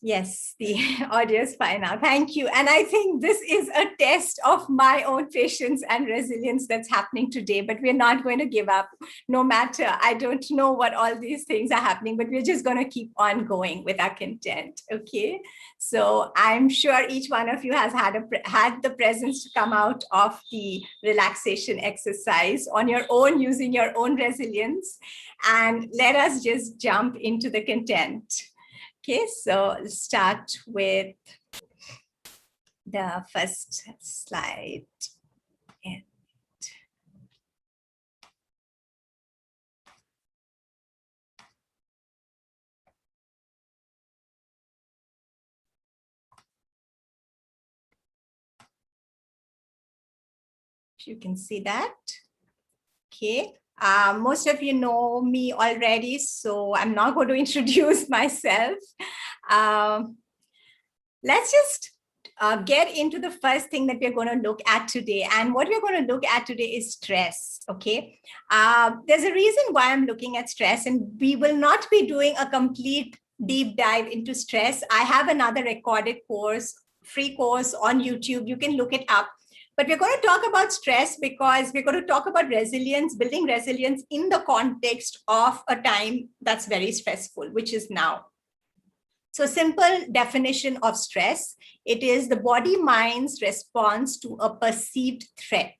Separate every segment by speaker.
Speaker 1: Yes, the audio is fine now. Thank you. And I think this is a test of my own patience and resilience that's happening today, but we're not going to give up no matter. I don't know what all these things are happening, but we're just going to keep on going with our content. Okay. So I'm sure each one of you has had the presence to come out of the relaxation exercise on your own, using your own resilience. And let us just jump into the content. Okay, so let's start with the first slide. And you can see that. Okay, most of you know me already, so I'm not going to introduce myself. Let's just get into the first thing that we're going to look at today. And what we're going to look at today is stress. Okay, there's a reason why I'm looking at stress, and we will not be doing a complete deep dive into stress. I have another recorded course, free course on YouTube. You can look it up. But we're going to talk about stress because we're going to talk about resilience, building resilience in the context of a time that's very stressful, which is now. So simple definition of stress, it is the body-mind's response to a perceived threat.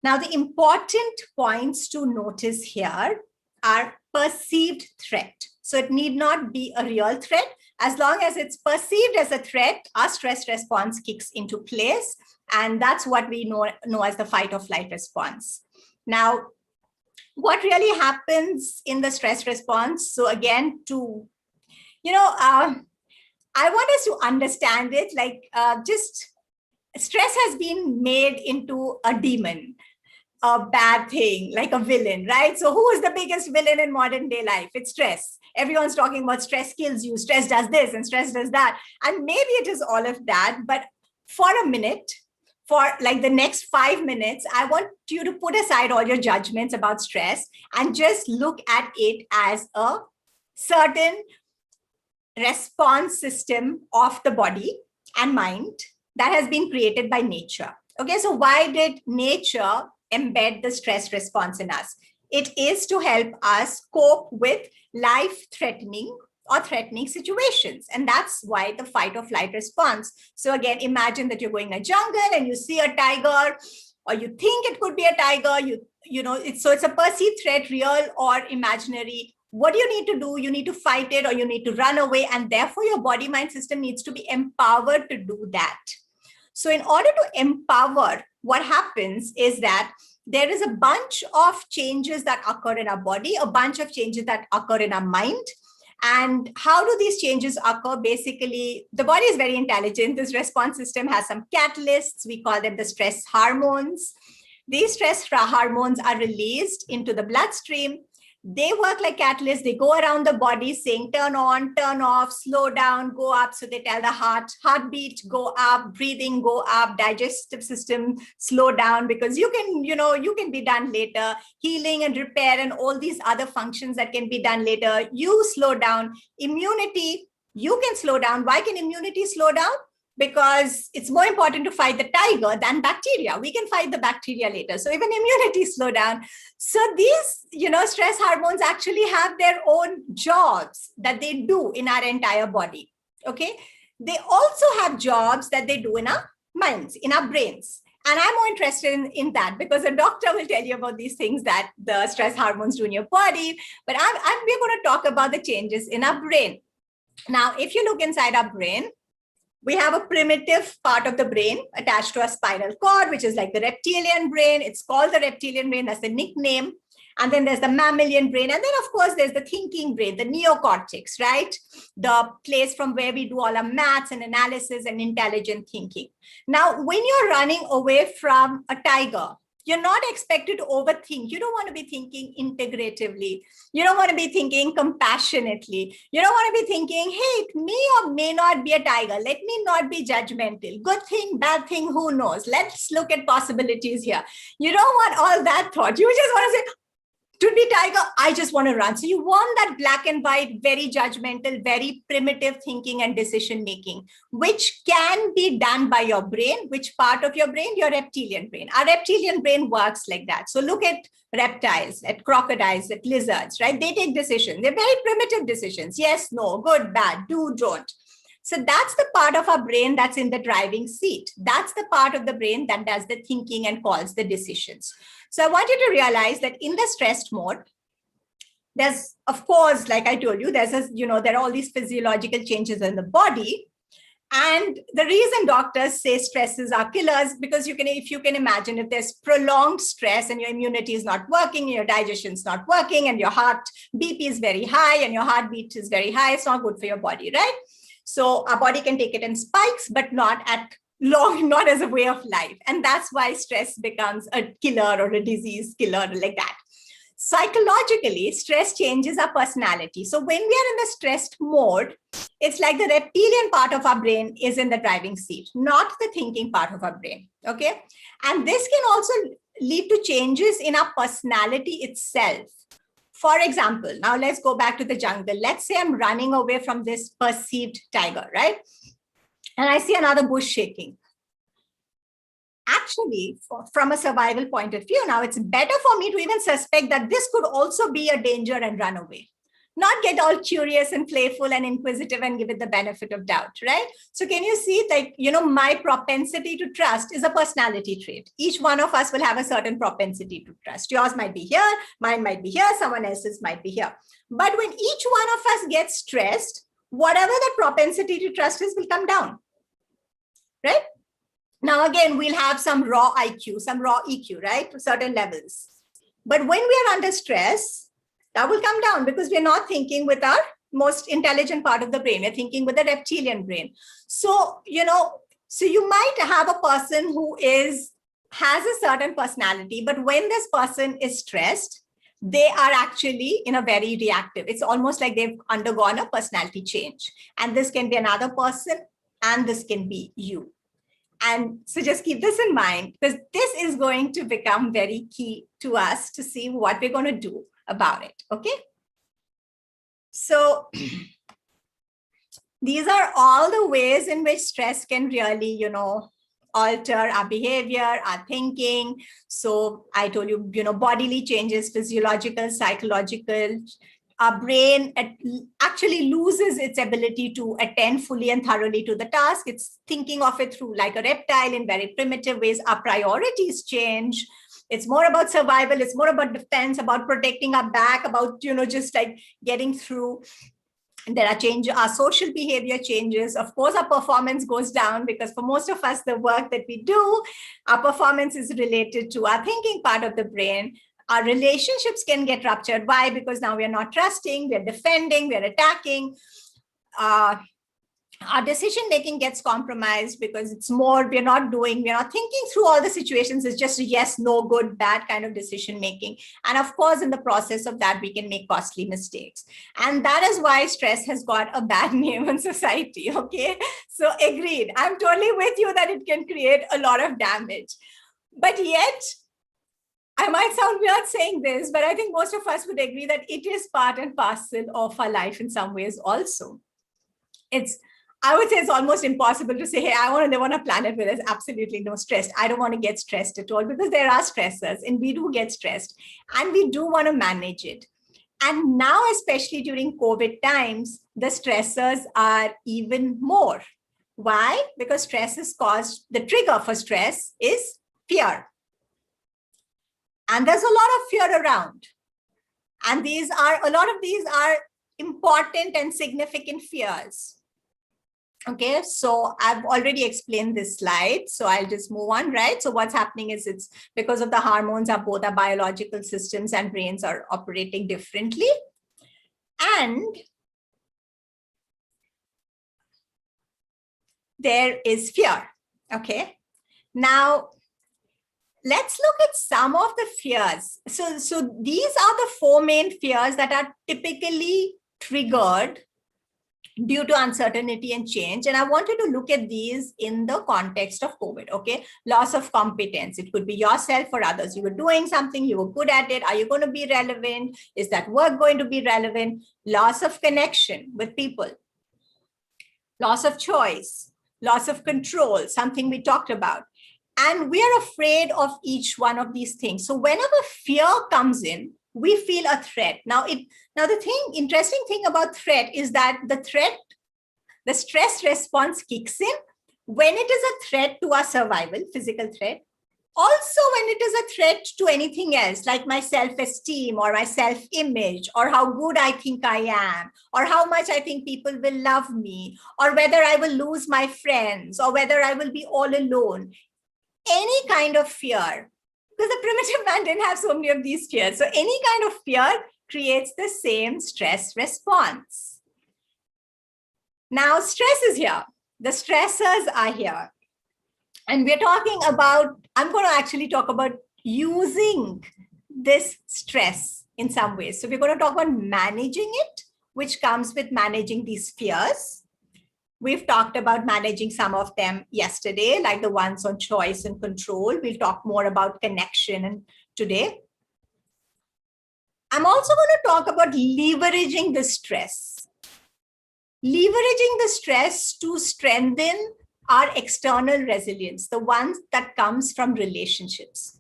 Speaker 1: Now, the important points to notice here are perceived threat. So it need not be a real threat. As long as it's perceived as a threat, our stress response kicks into place. And that's what we know as the fight or flight response. Now, what really happens in the stress response? So again, I want us to understand it like just stress has been made into a demon, a bad thing, like a villain, right? So who is the biggest villain in modern day life? It's stress. Everyone's talking about stress kills you, stress does this and stress does that. And maybe it is all of that, but for a minute, for like the next 5 minutes, I want you to put aside all your judgments about stress and just look at it as a certain response system of the body and mind that has been created by nature. Okay, so why did nature embed the stress response in us? It is to help us cope with life-threatening or threatening situations. And that's why the fight or flight response. So again, imagine that you're going in a jungle and you see a tiger, or you think it could be a tiger, so it's a perceived threat, real or imaginary. What do you need to do? You need to fight it or you need to run away. And therefore, your body-mind system needs to be empowered to do that. So in order to empower, what happens is that there is a bunch of changes that occur in our body, a bunch of changes that occur in our mind. And how do these changes occur? Basically, the body is very intelligent. This response system has some catalysts. We call them the stress hormones. These stress hormones are released into the bloodstream. They work like catalysts. They go around the body saying, turn on, turn off, slow down, go up. So they tell the heartbeat, go up, breathing, go up, digestive system, slow down, because you can be done later. Healing and repair and all these other functions that can be done later, you slow down. Immunity, you can slow down. Why can immunity slow down? Because it's more important to fight the tiger than bacteria. We can fight the bacteria later. So even immunity slow down. So these, stress hormones actually have their own jobs that they do in our entire body. Okay. They also have jobs that they do in our minds, in our brains. And I'm more interested in that because a doctor will tell you about these things that the stress hormones do in your body. But we're going to talk about the changes in our brain. Now, if you look inside our brain, we have a primitive part of the brain attached to a spinal cord, which is like the reptilian brain. It's called the reptilian brain. That's the nickname. And then there's the mammalian brain. And then, of course, there's the thinking brain, the neocortex, right? The place from where we do all our maths and analysis and intelligent thinking. Now, when you're running away from a tiger, you're not expected to overthink. You don't want to be thinking integratively. You don't want to be thinking compassionately. You don't want to be thinking, hey, it may or may not be a tiger. Let me not be judgmental. Good thing, bad thing, who knows? Let's look at possibilities here. You don't want all that thought. You just want to say, to be tiger, I just want to run. So you want that black and white, very judgmental, very primitive thinking and decision making, which can be done by your brain. Which part of your brain? Your reptilian brain. Our reptilian brain works like that. So look at reptiles, at crocodiles, at lizards, right? They take decisions. They're very primitive decisions. Yes, no, good, bad, do, don't. So that's the part of our brain that's in the driving seat. That's the part of the brain that does the thinking and calls the decisions. So I want you to realize that in the stressed mode, there's, of course, like I told you, there are all these physiological changes in the body. And the reason doctors say stresses are killers, because if you can imagine, if there's prolonged stress and your immunity is not working, your digestion is not working, and your heart BP is very high and your heartbeat is very high, it's not good for your body, right? So our body can take it in spikes, but not as a way of life. And that's why stress becomes a killer or a disease killer like that. Psychologically, stress changes our personality. So when we are in the stressed mode, it's like the reptilian part of our brain is in the driving seat, not the thinking part of our brain, okay? And this can also lead to changes in our personality itself. For example, now let's go back to the jungle. Let's say I'm running away from this perceived tiger, right? And I see another bush shaking. Actually, from a survival point of view, now it's better for me to even suspect that this could also be a danger and run away. Not get all curious and playful and inquisitive and give it the benefit of doubt, right? So can you see, like, my propensity to trust is a personality trait. Each one of us will have a certain propensity to trust. Yours might be here, mine might be here, someone else's might be here. But when each one of us gets stressed, whatever the propensity to trust is will come down, right? Now, again, we'll have some raw IQ, some raw EQ, right? To certain levels. But when we are under stress, that will come down because we're not thinking with our most intelligent part of the brain. We're thinking with the reptilian brain. So, so you might have a person who has a certain personality, but when this person is stressed, they are actually in a very reactive. It's almost like they've undergone a personality change. And this can be another person, and this can be you. And so just keep this in mind, because this is going to become very key to us to see what we're going to do about it, okay? So these are all the ways in which stress can really, alter our behavior, our thinking. So I told you, bodily changes, physiological, psychological. Our brain actually loses its ability to attend fully and thoroughly to the task. It's thinking of it through like a reptile in very primitive ways. Our priorities change. It's more about survival. It's more about defense, about protecting our back, about, just like getting through. And there are changes, our social behavior changes. Of course, our performance goes down because for most of us, the work that we do, our performance is related to our thinking part of the brain. Our relationships can get ruptured. Why? Because now we're not trusting, we're defending, we're attacking. Our decision-making gets compromised because it's more, we're not thinking through all the situations. It's just yes, no, good, bad kind of decision-making. And of course, in the process of that, we can make costly mistakes. And that is why stress has got a bad name in society, okay? So agreed, I'm totally with you that it can create a lot of damage. But yet, I might sound weird saying this, but I think most of us would agree that it is part and parcel of our life in some ways also. I would say it's almost impossible to say, hey, I want to live on a planet where there's absolutely no stress. I don't want to get stressed at all, because there are stressors and we do get stressed and we do want to manage it. And now, especially during COVID times, the stressors are even more. Why? Because stress is caused, the trigger for stress is fear. And there's a lot of fear around. And a lot of these are important and significant fears. Okay, so I've already explained this slide, so I'll just move on, right? So what's happening is it's because of the hormones, both our biological systems and brains are operating differently. And there is fear, okay? Now, let's look at some of the fears. So these are the 4 main fears that are typically triggered due to uncertainty and change. And I wanted to look at these in the context of COVID, okay? Loss of competence. It could be yourself or others. You were doing something, you were good at it. Are you going to be relevant? Is that work going to be relevant? Loss of connection with people. Loss of choice, loss of control, something we talked about. And we are afraid of each one of these things. So whenever fear comes in, we feel a threat. Now, the interesting thing about threat is that the stress response kicks in when it is a threat to our survival, physical threat. Also, when it is a threat to anything else, like my self-esteem or my self-image, or how good I think I am, or how much I think people will love me, or whether I will lose my friends, or whether I will be all alone. Any kind of fear, because the primitive man didn't have so many of these fears. So any kind of fear creates the same stress response. Now, stress is here. The stressors are here. And we're talking about, I'm going to actually talk about using this stress in some ways. So we're going to talk about managing it, which comes with managing these fears. We've talked about managing some of them yesterday, like the ones on choice and control. We'll talk more about connection today. I'm also going to talk about leveraging the stress. Leveraging the stress to strengthen our external resilience, the ones that comes from relationships.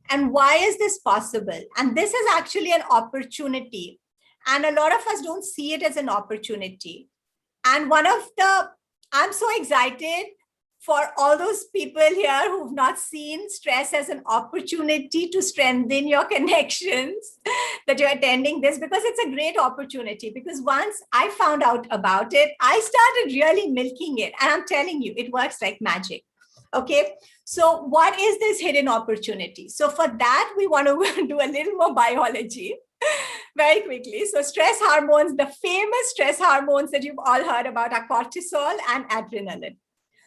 Speaker 1: And why is this possible? And this is actually an opportunity. And a lot of us don't see it as an opportunity. And I'm so excited for all those people here who've not seen stress as an opportunity to strengthen your connections, that you're attending this, because it's a great opportunity. Because once I found out about it, I started really milking it. And I'm telling you, it works like magic. Okay, so what is this hidden opportunity? So for that, we want to do a little more biology very quickly. So stress hormones, the famous stress hormones that you've all heard about are cortisol and adrenaline.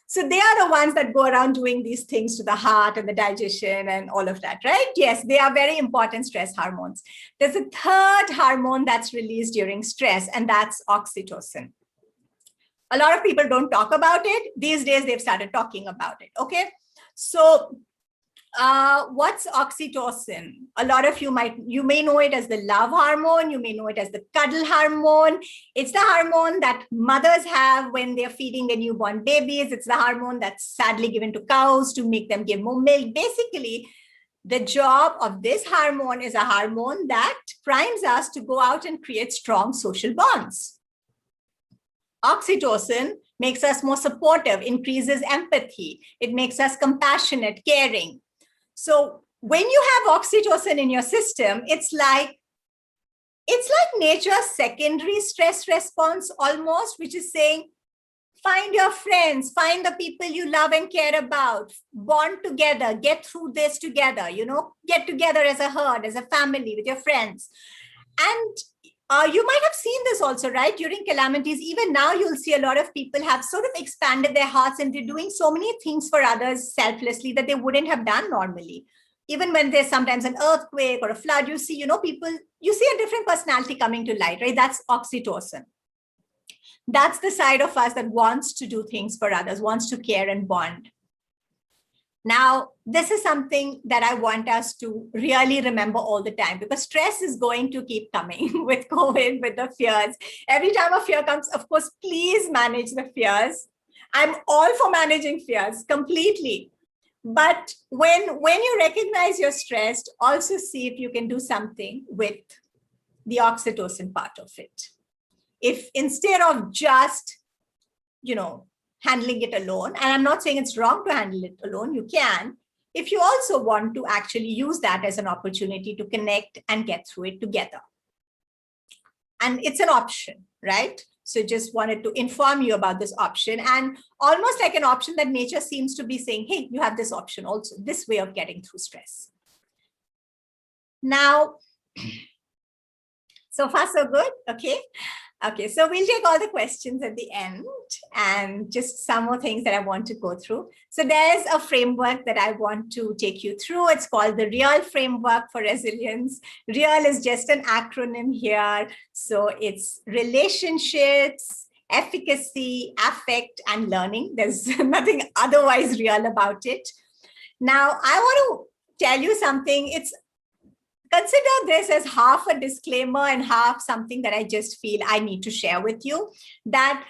Speaker 1: So they are the ones that go around doing these things to the heart and the digestion and all of that, right? Yes, they are very important stress hormones. There's a third hormone that's released during stress, and that's oxytocin. A lot of people don't talk about it. These days, they've started talking about it, okay? So what's oxytocin? A lot of you may know it as the love hormone. You may know it as the cuddle hormone. It's the hormone that mothers have when they're feeding their newborn babies. It's the hormone that's sadly given to cows to make them give more milk. Basically, the job of this hormone is a hormone that primes us to go out and create strong social bonds. Oxytocin makes us more supportive, increases empathy. It makes us compassionate, caring. So when you have oxytocin in your system, it's like nature's secondary stress response almost, which is saying, find your friends, find the people you love and care about, bond together, get through this together, get together as a herd, as a family with your friends. And you might have seen this also, right? During calamities, even now you'll see a lot of people have sort of expanded their hearts and they're doing so many things for others selflessly that they wouldn't have done normally. Even when there's sometimes an earthquake or a flood, you see, you see a different personality coming to light, right? That's oxytocin. That's the side of us that wants to do things for others, wants to care and bond. Now, this is something that I want us to really remember all the time, because stress is going to keep coming with COVID, with the fears. Every time a fear comes, of course, please manage the fears. I'm all for managing fears completely. But when you recognize you're stressed, also see if you can do something with the oxytocin part of it. If instead of just, handling it alone, and I'm not saying it's wrong to handle it alone, you can, if you also want to actually use that as an opportunity to connect and get through it together. And it's an option, right? So just wanted to inform you about this option, and almost like an option that nature seems to be saying, hey, you have this option also, this way of getting through stress. Now, so far so good, okay? Okay, so we'll take all the questions at the end and just some more things that I want to go through. So there's a framework that I want to take you through. It's called the REAL framework for resilience. REAL is just an acronym here. So it's relationships, efficacy, affect, and learning. There's nothing otherwise real about it. Now, I want to tell you something. Consider this as half a disclaimer and half something that I just feel I need to share with you, that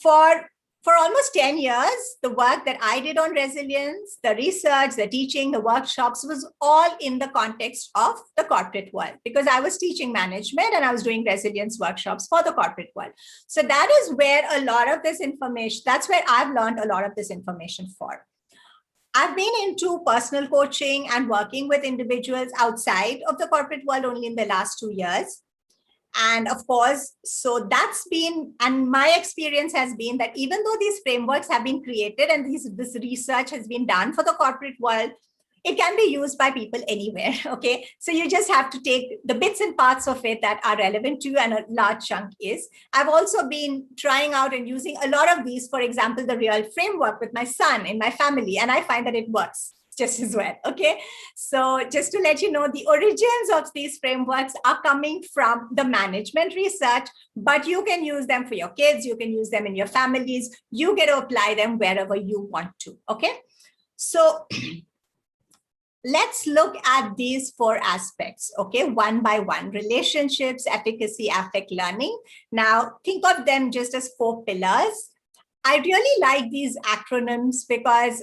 Speaker 1: for almost 10 years, the work that I did on resilience, the research, the teaching, the workshops was all in the context of the corporate world, because I was teaching management and I was doing resilience workshops for the corporate world. So that is where a lot of this information, that's where I've learned a lot of this information for. I've been into personal coaching and working with individuals outside of the corporate world only in the last 2 years. And of course, so that's been, and my experience has been that even though these frameworks have been created and this research has been done for the corporate world, it can be used by people anywhere, okay? So you just have to take the bits and parts of it that are relevant to you, and a large chunk is. I've also been trying out and using a lot of these, for example, the real framework with my son in my family, and I find that it works just as well, okay? So just to let you know, the origins of these frameworks are coming from the management research, but you can use them for your kids, you can use them in your families, you get to apply them wherever you want to, okay? So let's look at these 4 aspects, okay, one by one: relationships, efficacy, affect, learning. Now, think of them just as 4 pillars. I really like these acronyms because,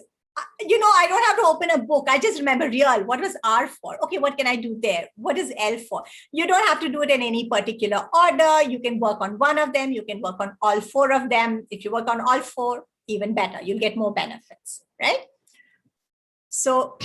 Speaker 1: you know, I don't have to open a book. I just remember real. What was R for? Okay, what can I do there? What is L for? You don't have to do it in any particular order. You can work on one of them. You can work on all 4 of them. If you work on all 4, even better. You'll get more benefits, right? So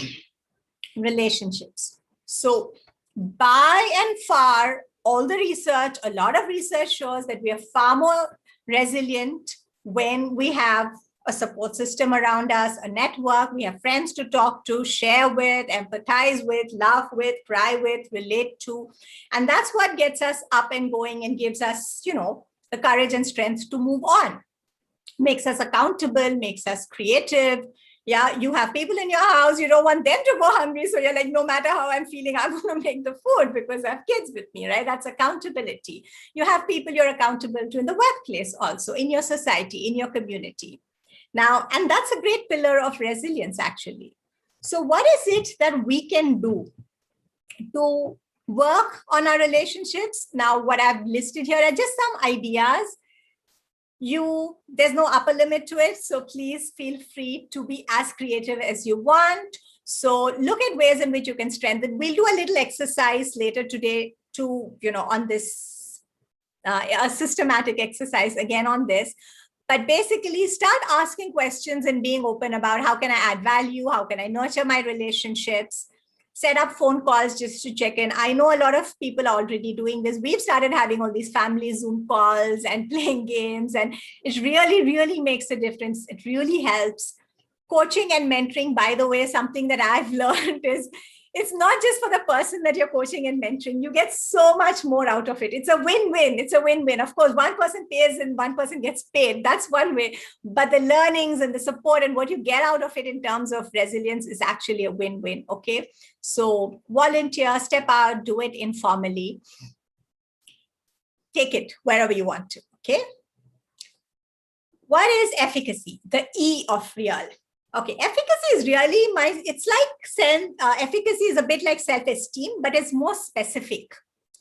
Speaker 1: relationships. So by and far, all the research, a lot of research shows that we are far more resilient when we have a support system around us, a network, we have friends to talk to, share with, empathize with, laugh with, cry with, relate to. And that's what gets us up and going and gives us, you know, the courage and strength to move on. Makes us accountable, makes us creative. Yeah, you have people in your house, you don't want them to go hungry. So you're like, no matter how I'm feeling, I'm going to make the food because I have kids with me, right? That's accountability. You have people you're accountable to in the workplace also, in your society, in your community. Now, and that's a great pillar of resilience, actually. So what is it that we can do to work on our relationships? Now, what I've listed here are just some ideas. There's no upper limit to it. So please feel free to be as creative as you want. So look at ways in which you can strengthen. We'll do a little exercise later today to, you know, on this, a systematic exercise again on this. But basically start asking questions and being open about how can I add value? How can I nurture my relationships? Set up phone calls just to check in. I know a lot of people are already doing this. We've started having all these family Zoom calls and playing games, and it really, really makes a difference. It really helps. Coaching and mentoring, by the way, something that I've learned is it's not just for the person that you're coaching and mentoring. You get so much more out of it. It's a win-win. It's a win-win. Of course, one person pays and one person gets paid. That's one way. But the learnings and the support and what you get out of it in terms of resilience is actually a win-win. Okay. So volunteer, step out, do it informally. Take it wherever you want to. Okay. What is efficacy? The E of real. Okay, efficacy is really it's like efficacy is a bit like self-esteem, but it's more specific.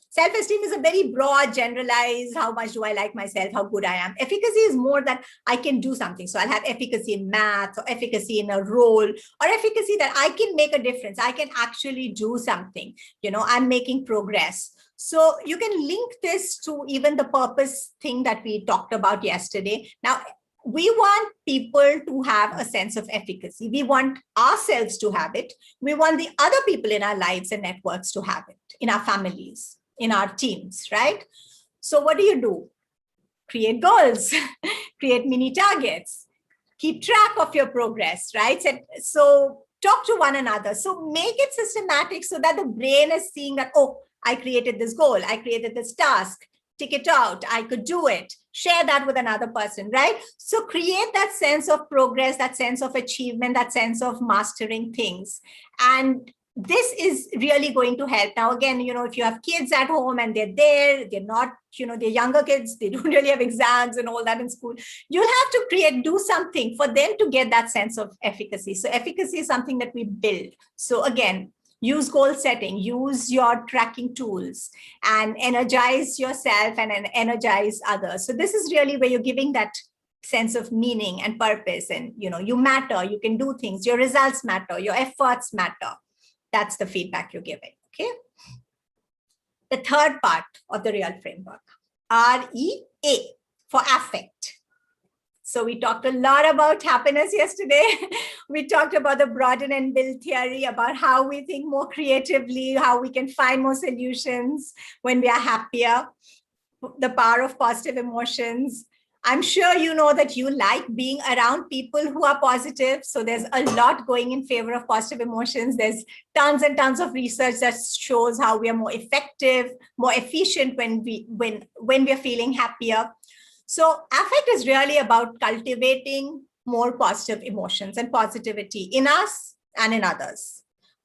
Speaker 1: Self-esteem is a very broad, generalized, how much do I like myself, how good I am. Efficacy is more that I can do something. So I'll have efficacy in math, or efficacy in a role, or efficacy that I can make a difference. I can actually do something. You know, I'm making progress. So you can link this to even the purpose thing that we talked about yesterday. Now, we want people to have a sense of efficacy. We want ourselves to have it. We want the other people in our lives and networks to have it, in our families, in our teams, right? So what do? Create goals, create mini targets, keep track of your progress, right? So talk to one another. So make it systematic so that the brain is seeing that, oh, I created this goal, I created this task, tick it out, I could do it. Share that with another person, right? So create that sense of progress, that sense of achievement, that sense of mastering things. And this is really going to help. Now, again, if you have kids at home and they're not, they're younger kids, they don't really have exams and all that in school, you'll have to do something for them to get that sense of efficacy. So efficacy is something that we build. So again, use goal setting, use your tracking tools, and energize yourself and energize others. So this is really where you're giving that sense of meaning and purpose, and you matter, you can do things, your results matter, your efforts matter. That's the feedback you're giving. Okay. The third part of the real framework, REA, for affect. So we talked a lot about happiness yesterday. We talked about the broaden and build theory, about how we think more creatively, how we can find more solutions when we are happier, the power of positive emotions. I'm sure you know that you like being around people who are positive. So there's a lot going in favor of positive emotions. There's tons and tons of research that shows how we are more effective, more efficient when we are feeling happier. So affect is really about cultivating more positive emotions and positivity in us and in others.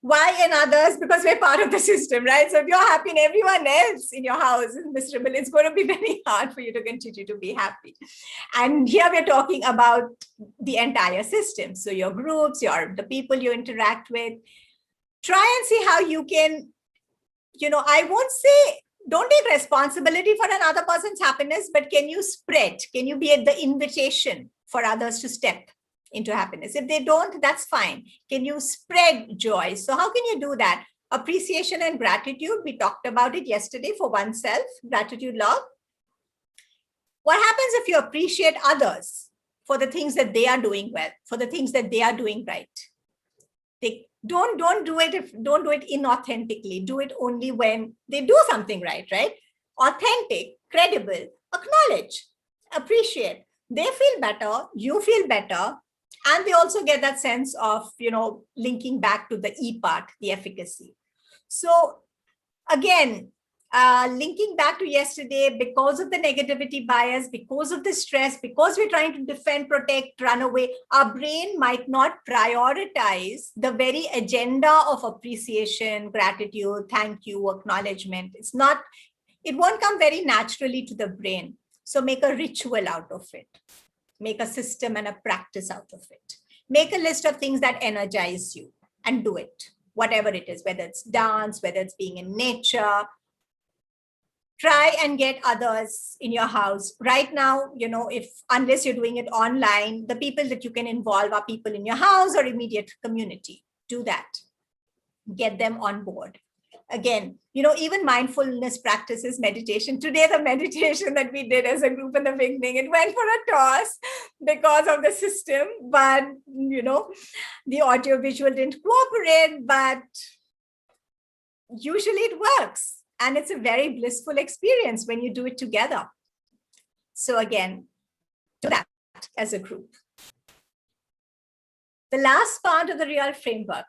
Speaker 1: Why in others? Because we're part of the system, right? So if you're happy and everyone else in your house is miserable, it's going to be very hard for you to continue to be happy. And here we're talking about the entire system. So your groups, the people you interact with. Try and see how you can, I won't say don't take responsibility for another person's happiness, but can you be at the invitation for others to step into happiness? If they don't, that's fine. Can you spread joy? So how can you do that? Appreciation and gratitude. We talked about it yesterday for oneself, gratitude log. What happens if you appreciate others for the things that they are doing well, for the things that they are doing right? Don't do it inauthentically. Do it only when they do something right? Authentic, credible, acknowledge, appreciate. They feel better, you feel better, and they also get that sense of, linking back to the E part, the efficacy. So again, linking back to yesterday, because of the negativity bias, because of the stress, because we're trying to defend, protect, run away, our brain might not prioritize the very agenda of appreciation, gratitude, thank you, acknowledgement. It won't come very naturally to the brain. So make a ritual out of it. Make a system and a practice out of it. Make a list of things that energize you and do it, whatever it is, whether it's dance, whether it's being in nature. Try and get others in your house. Right now, unless you're doing it online, the people that you can involve are people in your house or immediate community. Do that. Get them on board. Again, even mindfulness practices, meditation. Today, the meditation that we did as a group in the beginning, it went for a toss because of the system, but, the audio visual didn't cooperate, but usually it works. And it's a very blissful experience when you do it together. So again, do that as a group. The last part of the real framework,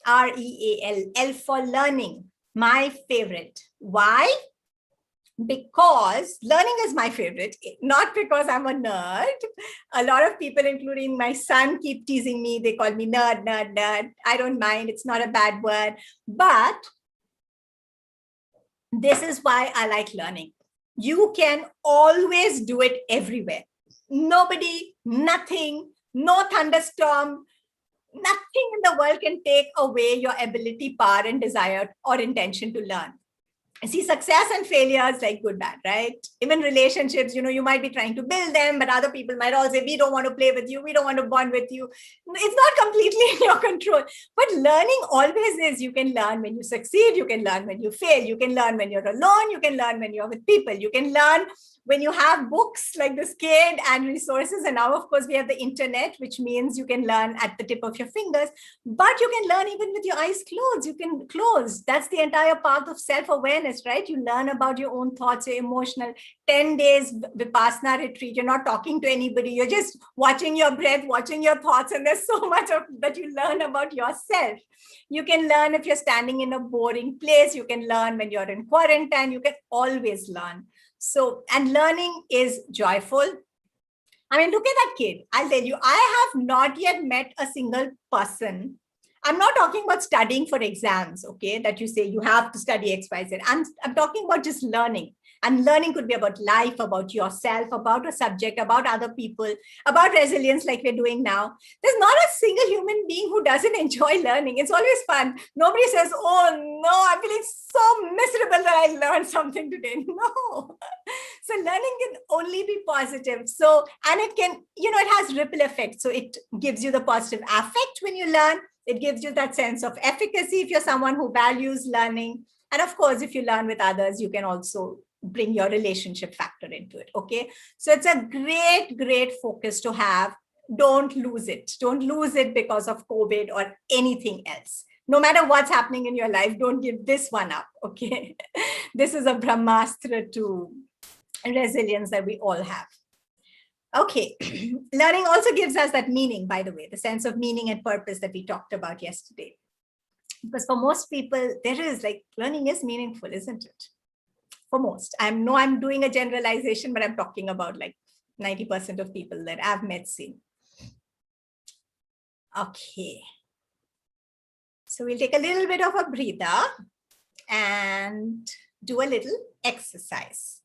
Speaker 1: REAL, L for learning, my favorite. Why? Because learning is my favorite, not because I'm a nerd. A lot of people, including my son, keep teasing me. They call me nerd. I don't mind. It's not a bad word. But this is why I like learning. You can always do it everywhere. Nobody, nothing, no thunderstorm, nothing in the world can take away your ability, power, and desire or intention to learn. See, success and failure is like good, bad, right? Even relationships, you might be trying to build them, but other people might all say, we don't want to play with you. We don't want to bond with you. It's not completely in your control. But learning always is. You can learn when you succeed. You can learn when you fail. You can learn when you're alone. You can learn when you're with people. You can learn when you have books like this kid and resources. And now, of course, we have the internet, which means you can learn at the tip of your fingers. But you can learn even with your eyes closed. You can close. That's the entire path of self-awareness, right? You learn about your own thoughts, your emotional 10 days Vipassana retreat. You're not talking to anybody. You're just watching your breath, watching your thoughts. And there's so much of that you learn about yourself. You can learn if you're standing in a boring place. You can learn when you're in quarantine. You can always learn. So, and learning is joyful. I mean, look at that kid. I'll tell you, I have not yet met a single person. I'm not talking about studying for exams, okay, that you say you have to study XYZ. I'm talking about just learning. And learning could be about life, about yourself, about a subject, about other people, about resilience like we're doing now. There's not a single human being who doesn't enjoy learning. It's always fun. Nobody says, oh no, I'm feeling so miserable that I learned something today. No. So learning can only be positive. So, and it can, it has ripple effects. So it gives you the positive affect when you learn. It gives you that sense of efficacy if you're someone who values learning. And of course, if you learn with others, you can also bring your relationship factor into it. Okay. So it's a great, great focus to have. Don't lose it. Don't lose it because of COVID or anything else. No matter what's happening in your life, don't give this one up. Okay. This is a Brahmastra to resilience that we all have. Okay. Learning also gives us that meaning, by the way, the sense of meaning and purpose that we talked about yesterday. Because for most people, there is like learning is meaningful, isn't it? For most. I'm doing a generalization, but I'm talking about like 90% of people that I've met seen. Okay. So we'll take a little bit of a breather and do a little exercise.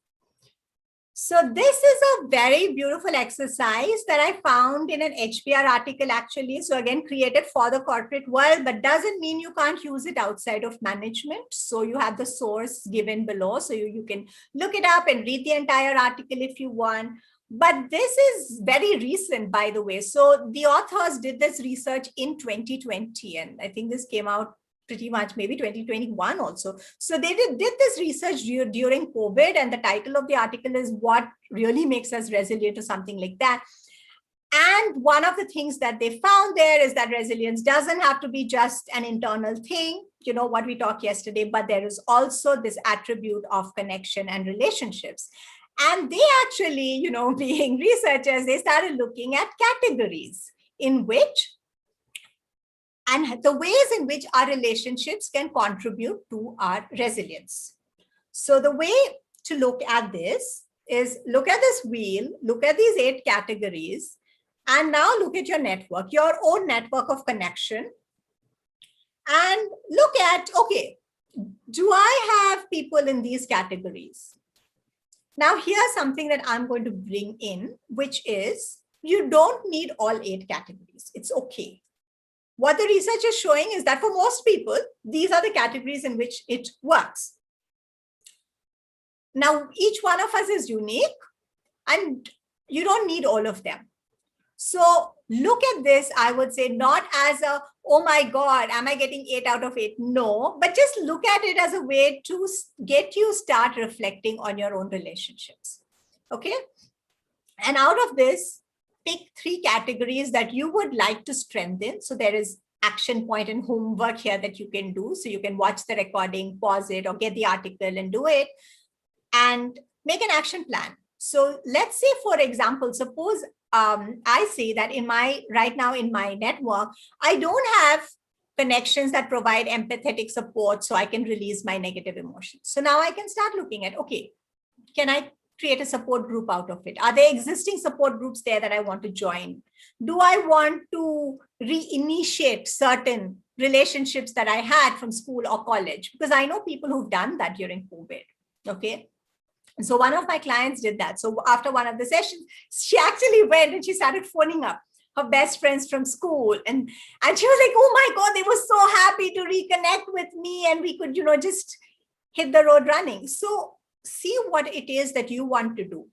Speaker 1: So this is a very beautiful exercise that I found in an HBR article actually. So again, created for the corporate world, but doesn't mean you can't use it outside of management. So you have the source given below. So you can look it up and read the entire article if you want. But this is very recent, by the way. So the authors did this research in 2020, and I think this came out pretty much maybe 2021 also. So they did this research during COVID, and the title of the article is What Really Makes Us Resilient, or something like that. And one of the things that they found there is that resilience doesn't have to be just an internal thing, what we talked yesterday, but there is also this attribute of connection and relationships. And they actually, being researchers, they started looking at categories in which and the ways in which our relationships can contribute to our resilience. So the way to look at this is look at this wheel, look at these 8 categories, and now look at your network, your own network of connection, and look at, okay, do I have people in these categories? Now here's something that I'm going to bring in, which is you don't need all 8 categories. It's okay. What the research is showing is that for most people, these are the categories in which it works. Now, each one of us is unique and you don't need all of them. So look at this, I would say, not as a, oh my God, am I getting 8 out of 8? No, but just look at it as a way to get you start reflecting on your own relationships. Okay. And out of this, pick 3 categories that you would like to strengthen. So there is action point and homework here that you can do. So you can watch the recording, pause it, or get the article and do it, and make an action plan. So let's say, for example, suppose I say that right now in my network, I don't have connections that provide empathetic support so I can release my negative emotions. So now I can start looking at, okay, can I create a support group out of it? Are there existing support groups there that I want to join? Do I want to reinitiate certain relationships that I had from school or college? Because I know people who've done that during COVID, okay? So one of my clients did that. So after one of the sessions, she actually went and she started phoning up her best friends from school. And she was like, oh my God, they were so happy to reconnect with me. And we could, just hit the road running. So see what it is that you want to do.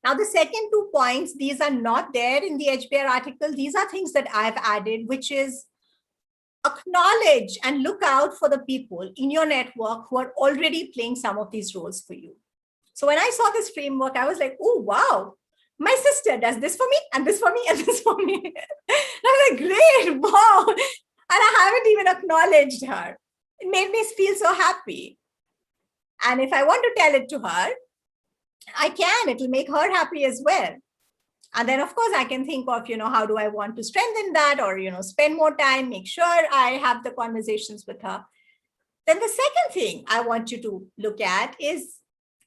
Speaker 1: Now, the second 2 points, these are not there in the HBR article. These are things that I've added, which is acknowledge and look out for the people in your network who are already playing some of these roles for you. So when I saw this framework, I was like, oh, wow, my sister does this for me and this for me and this for me. And I was like, great, wow. And I haven't even acknowledged her. It made me feel so happy. And if I want to tell it to her, I can. It'll make her happy as well. And then, of course, I can think of, how do I want to strengthen that, or, spend more time, make sure I have the conversations with her. Then the second thing I want you to look at is,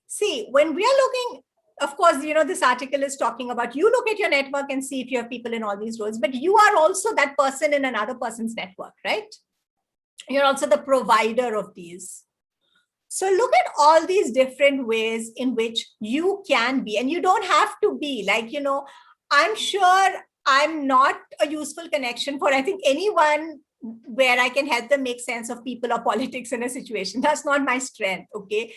Speaker 1: see, when we are looking, of course, course, this article is talking about you look at your network and see if you have people in all these roles, but you are also that person in another person's network, right? You're also the provider of these. So look at all these different ways in which you can be, and you don't have to be like, I'm sure I'm not a useful connection for, I think, anyone where I can help them make sense of people or politics in a situation. That's not my strength, okay?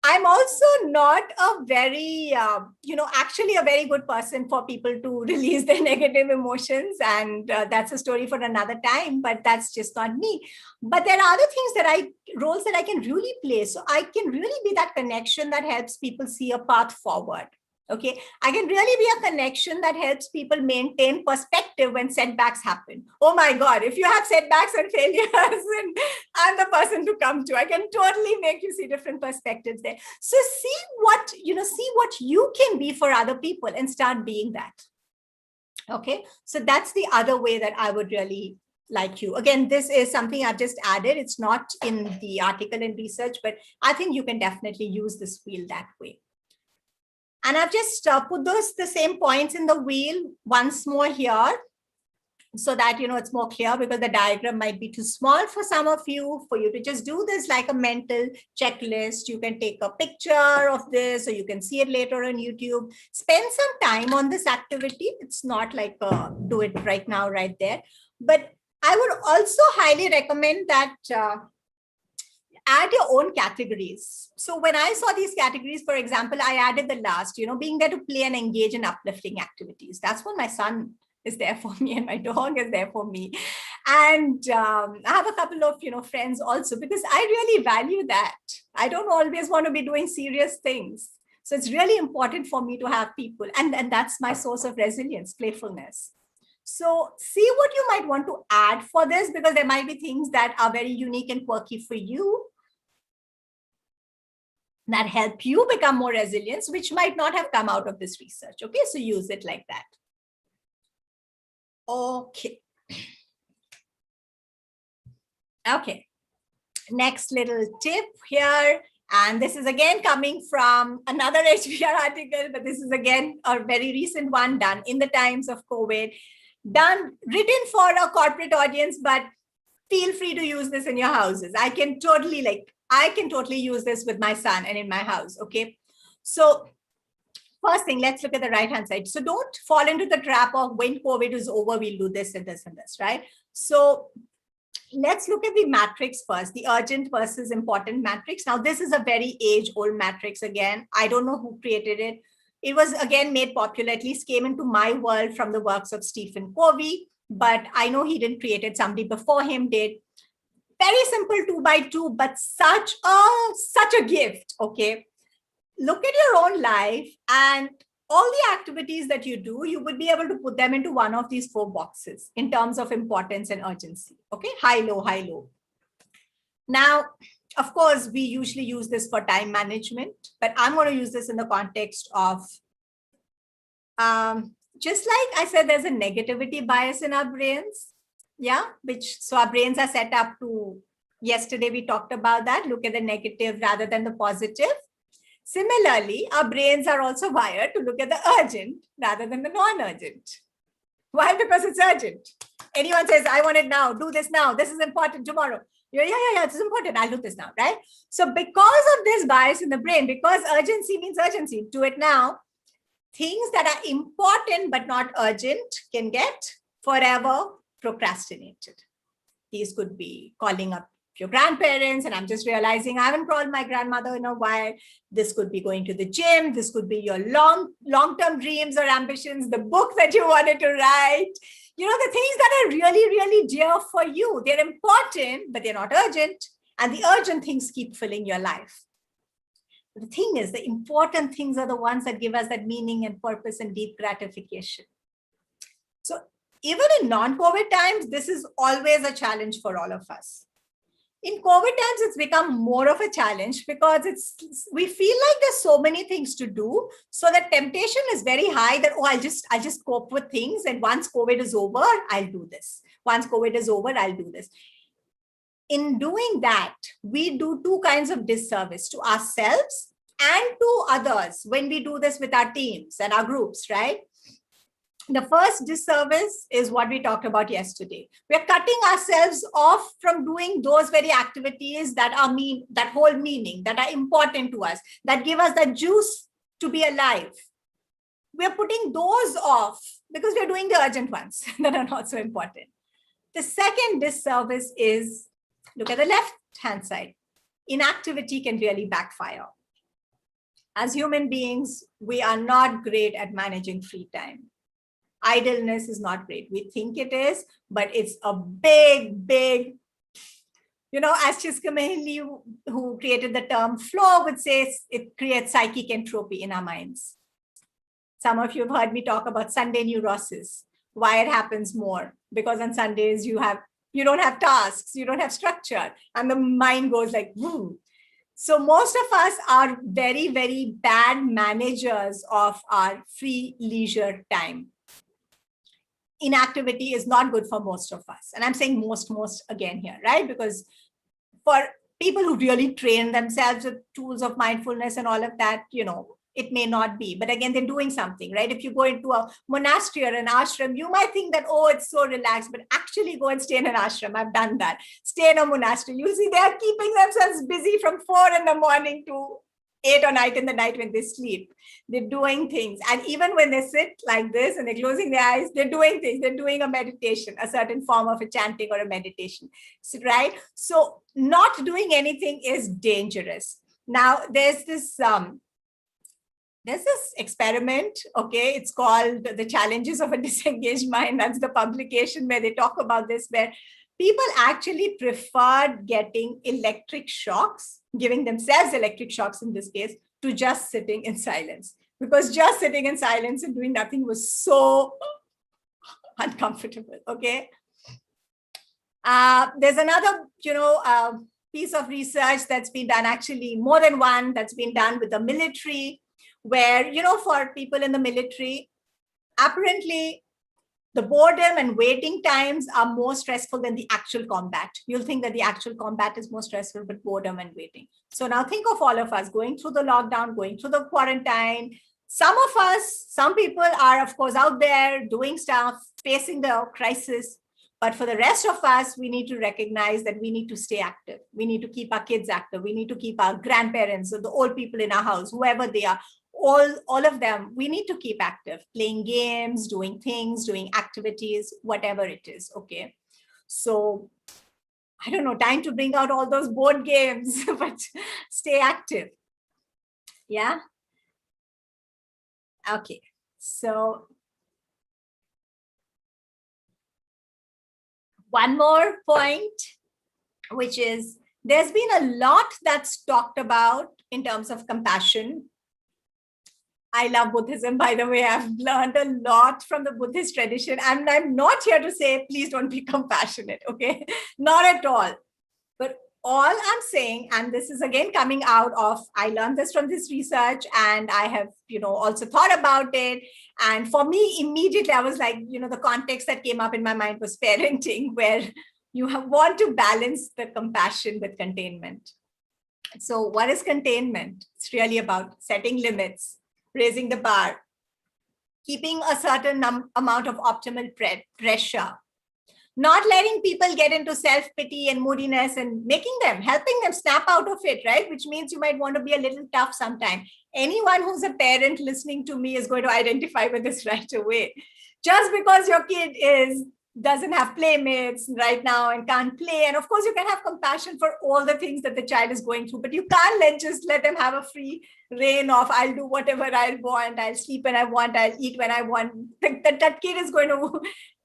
Speaker 1: I'm also not a very, actually a very good person for people to release their negative emotions. And that's a story for another time, but that's just not me. But there are other things roles that I can really play. So I can really be that connection that helps people see a path forward. Okay, I can really be a connection that helps people maintain perspective when setbacks happen. Oh my God, if you have setbacks and failures, then I'm the person to come to. I can totally make you see different perspectives there. So see what you can be for other people and start being that. Okay, so that's the other way that I would really like you. Again, this is something I've just added. It's not in the article and research, but I think you can definitely use this wheel that way. And I've just put the same points in the wheel once more here so that, it's more clear, because the diagram might be too small for some of you, for you to just do this like a mental checklist. You can take a picture of this, or you can see it later on YouTube. Spend some time on this activity. It's not like do it right now, right there. But I would also highly recommend that add your own categories. So when I saw these categories, for example, I added the last, being there to play and engage in uplifting activities. That's what my son is there for me, and my dog is there for me. And I have a couple of, friends also, because I really value that. I don't always want to be doing serious things. So it's really important for me to have people. And that's my source of resilience, playfulness. So see what you might want to add for this, because there might be things that are very unique and quirky for you that help you become more resilient, which might not have come out of this research. Okay, so use it like that. Okay. Okay. Next little tip here. And this is again coming from another HBR article, but this is again a very recent one done in the times of COVID, written for a corporate audience, but feel free to use this in your houses. I can totally use this with my son and in my house. Okay. So first thing, let's look at the right-hand side. So don't fall into the trap of when COVID is over, we'll do this and this and this, right? So let's look at the matrix first, the urgent versus important matrix. Now, this is a very age-old matrix again. I don't know who created it. It was again made popular, at least came into my world from the works of Stephen Covey, but I know he didn't create it. Somebody before him did. Very simple 2x2, but such a gift, okay? Look at your own life and all the activities that you do, you would be able to put them into one of these 4 boxes in terms of importance and urgency, okay? High, low, high, low. Now, of course, we usually use this for time management, but I'm going to use this in the context of, just like I said, there's a negativity bias in our brains. Yeah, so our brains are set up to, yesterday we talked about that, look at the negative rather than the positive. Similarly, our brains are also wired to look at the urgent rather than the non-urgent. Why? Because it's urgent. Anyone says, I want it now, do this now, this is important tomorrow. Yeah, this is important, I'll do this now, right? So because of this bias in the brain, because urgency means urgency, do it now, things that are important but not urgent can get forever procrastinated. These could be calling up your grandparents, and I'm just realizing I haven't called my grandmother in a while. This could be going to the gym. This could be your long-term dreams or ambitions, the book that you wanted to write, the things that are really, really dear for you. They're important, but they're not urgent. And the urgent things keep filling your life. But the thing is, the important things are the ones that give us that meaning and purpose and deep gratification. So even in non-COVID times, this is always a challenge for all of us. In COVID times, it's become more of a challenge because we feel like there's so many things to do. So the temptation is very high that, I'll just cope with things. And once COVID is over, I'll do this. Once COVID is over, I'll do this. In doing that, we do 2 kinds of disservice to ourselves and to others when we do this with our teams and our groups, right? The first disservice is what we talked about yesterday. We're cutting ourselves off from doing those very activities that that hold meaning, that are important to us, that give us the juice to be alive. We're putting those off because we're doing the urgent ones that are not so important. The second disservice is, look at the left-hand side. Inactivity can really backfire. As human beings, we are not great at managing free time. Idleness is not great. We think it is, but it's a big, as Csikszentmihalyi, who created the term flow, would say, it creates psychic entropy in our minds. Some of you have heard me talk about Sunday neurosis, why it happens more, because on Sundays you don't have tasks, you don't have structure, and the mind goes like, woo. So most of us are very, very bad managers of our free leisure time. Inactivity is not good for most of us. And I'm saying most again here, right? Because for people who really train themselves with tools of mindfulness and all of that, it may not be. But again, they're doing something, right? If you go into a monastery or an ashram, you might think that, oh, it's so relaxed, but actually go and stay in an ashram. I've done that. Stay in a monastery. You see, they're keeping themselves busy from 4 a.m. to 8 or 9 in the night when they sleep. They're doing things. And even when they sit like this and they're closing their eyes, they're doing things. They're doing a meditation, a certain form of a chanting or a meditation, right? So not doing anything is dangerous. Now, there's this experiment, okay? It's called The Challenges of a Disengaged Mind. That's the publication where they talk about this, where people actually preferred getting electric shocks, giving themselves electric shocks in this case, to just sitting in silence. Because just sitting in silence and doing nothing was so uncomfortable, okay? There's another, piece of research that's been done, actually more than one, that's been done with the military, where, for people in the military, apparently the boredom and waiting times are more stressful than the actual combat. You'll think that the actual combat is more stressful, but boredom and waiting. So now think of all of us going through the lockdown, going through the quarantine. Some people are, of course, out there doing stuff, facing the crisis. But for the rest of us, we need to recognize that we need to stay active. We need to keep our kids active. We need to keep our grandparents or the old people in our house, whoever they are, all of them, we need to keep active, playing games, doing things, doing activities, whatever it is, okay? So, I don't know, time to bring out all those board games, but stay active. Yeah? Okay, so one more point, which is there's been a lot that's talked about in terms of compassion. I love Buddhism, by the way. I've learned a lot from the Buddhist tradition. And I'm not here to say, please don't be compassionate, okay? Not at all. But all I'm saying, and this is again coming out of, I learned this from this research, and I have, also thought about it. And for me, immediately, I was like, the context that came up in my mind was parenting, where you want to balance the compassion with containment. So what is containment? It's really about setting limits, raising the bar, keeping a certain amount of optimal pressure, not letting people get into self-pity and moodiness and helping them snap out of it, right? Which means you might want to be a little tough sometime. Anyone who's a parent listening to me is going to identify with this right away. Just because your kid doesn't have playmates right now and can't play. And of course, you can have compassion for all the things that the child is going through, but you can't just let them have a free reign of, I'll do whatever I want, I'll sleep when I want, I'll eat when I want. That kid is going to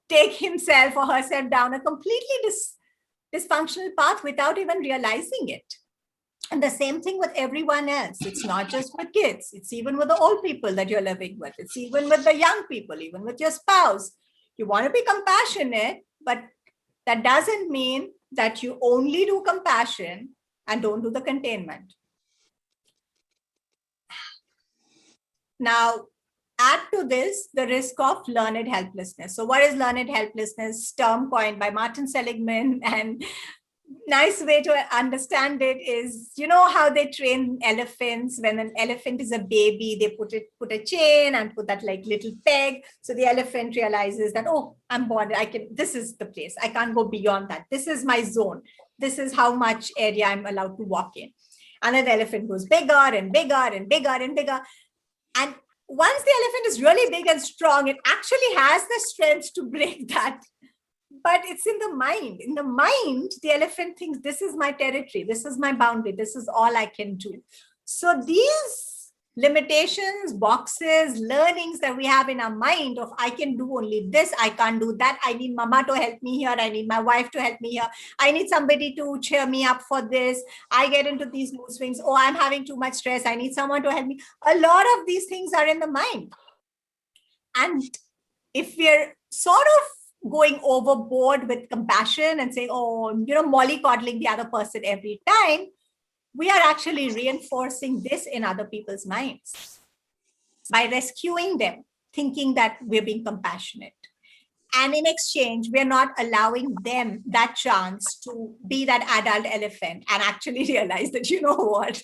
Speaker 1: take himself or herself down a completely dysfunctional path without even realizing it. And the same thing with everyone else. It's not just with kids. It's even with the old people that you're living with. It's even with the young people, even with your spouse. You want to be compassionate, but that doesn't mean that you only do compassion and don't do the containment. Now, add to this the risk of learned helplessness. So what is learned helplessness? Term coined by Martin Seligman and nice way to understand it is, you know how they train elephants. When an elephant is a baby, they put a chain and put that like little peg. So the elephant realizes that, oh, I'm born. This is the place. I can't go beyond that. This is my zone. This is how much area I'm allowed to walk in. And then the elephant goes bigger and bigger and bigger and bigger. And once the elephant is really big and strong, it actually has the strength to break that. But it's in the mind. In the mind, the elephant thinks, this is my territory, this is my boundary, this is all I can do. So these limitations, boxes, learnings that we have in our mind of I can do only this, I can't do that, I need mama to help me here, I need my wife to help me here, I need somebody to cheer me up for this, I get into these mood swings, oh, I'm having too much stress, I need someone to help me. A lot of these things are in the mind. And if we're sort of going overboard with compassion and saying, oh, mollycoddling the other person every time, we are actually reinforcing this in other people's minds by rescuing them, thinking that we're being compassionate. And in exchange, we're not allowing them that chance to be that adult elephant and actually realize that, you know what,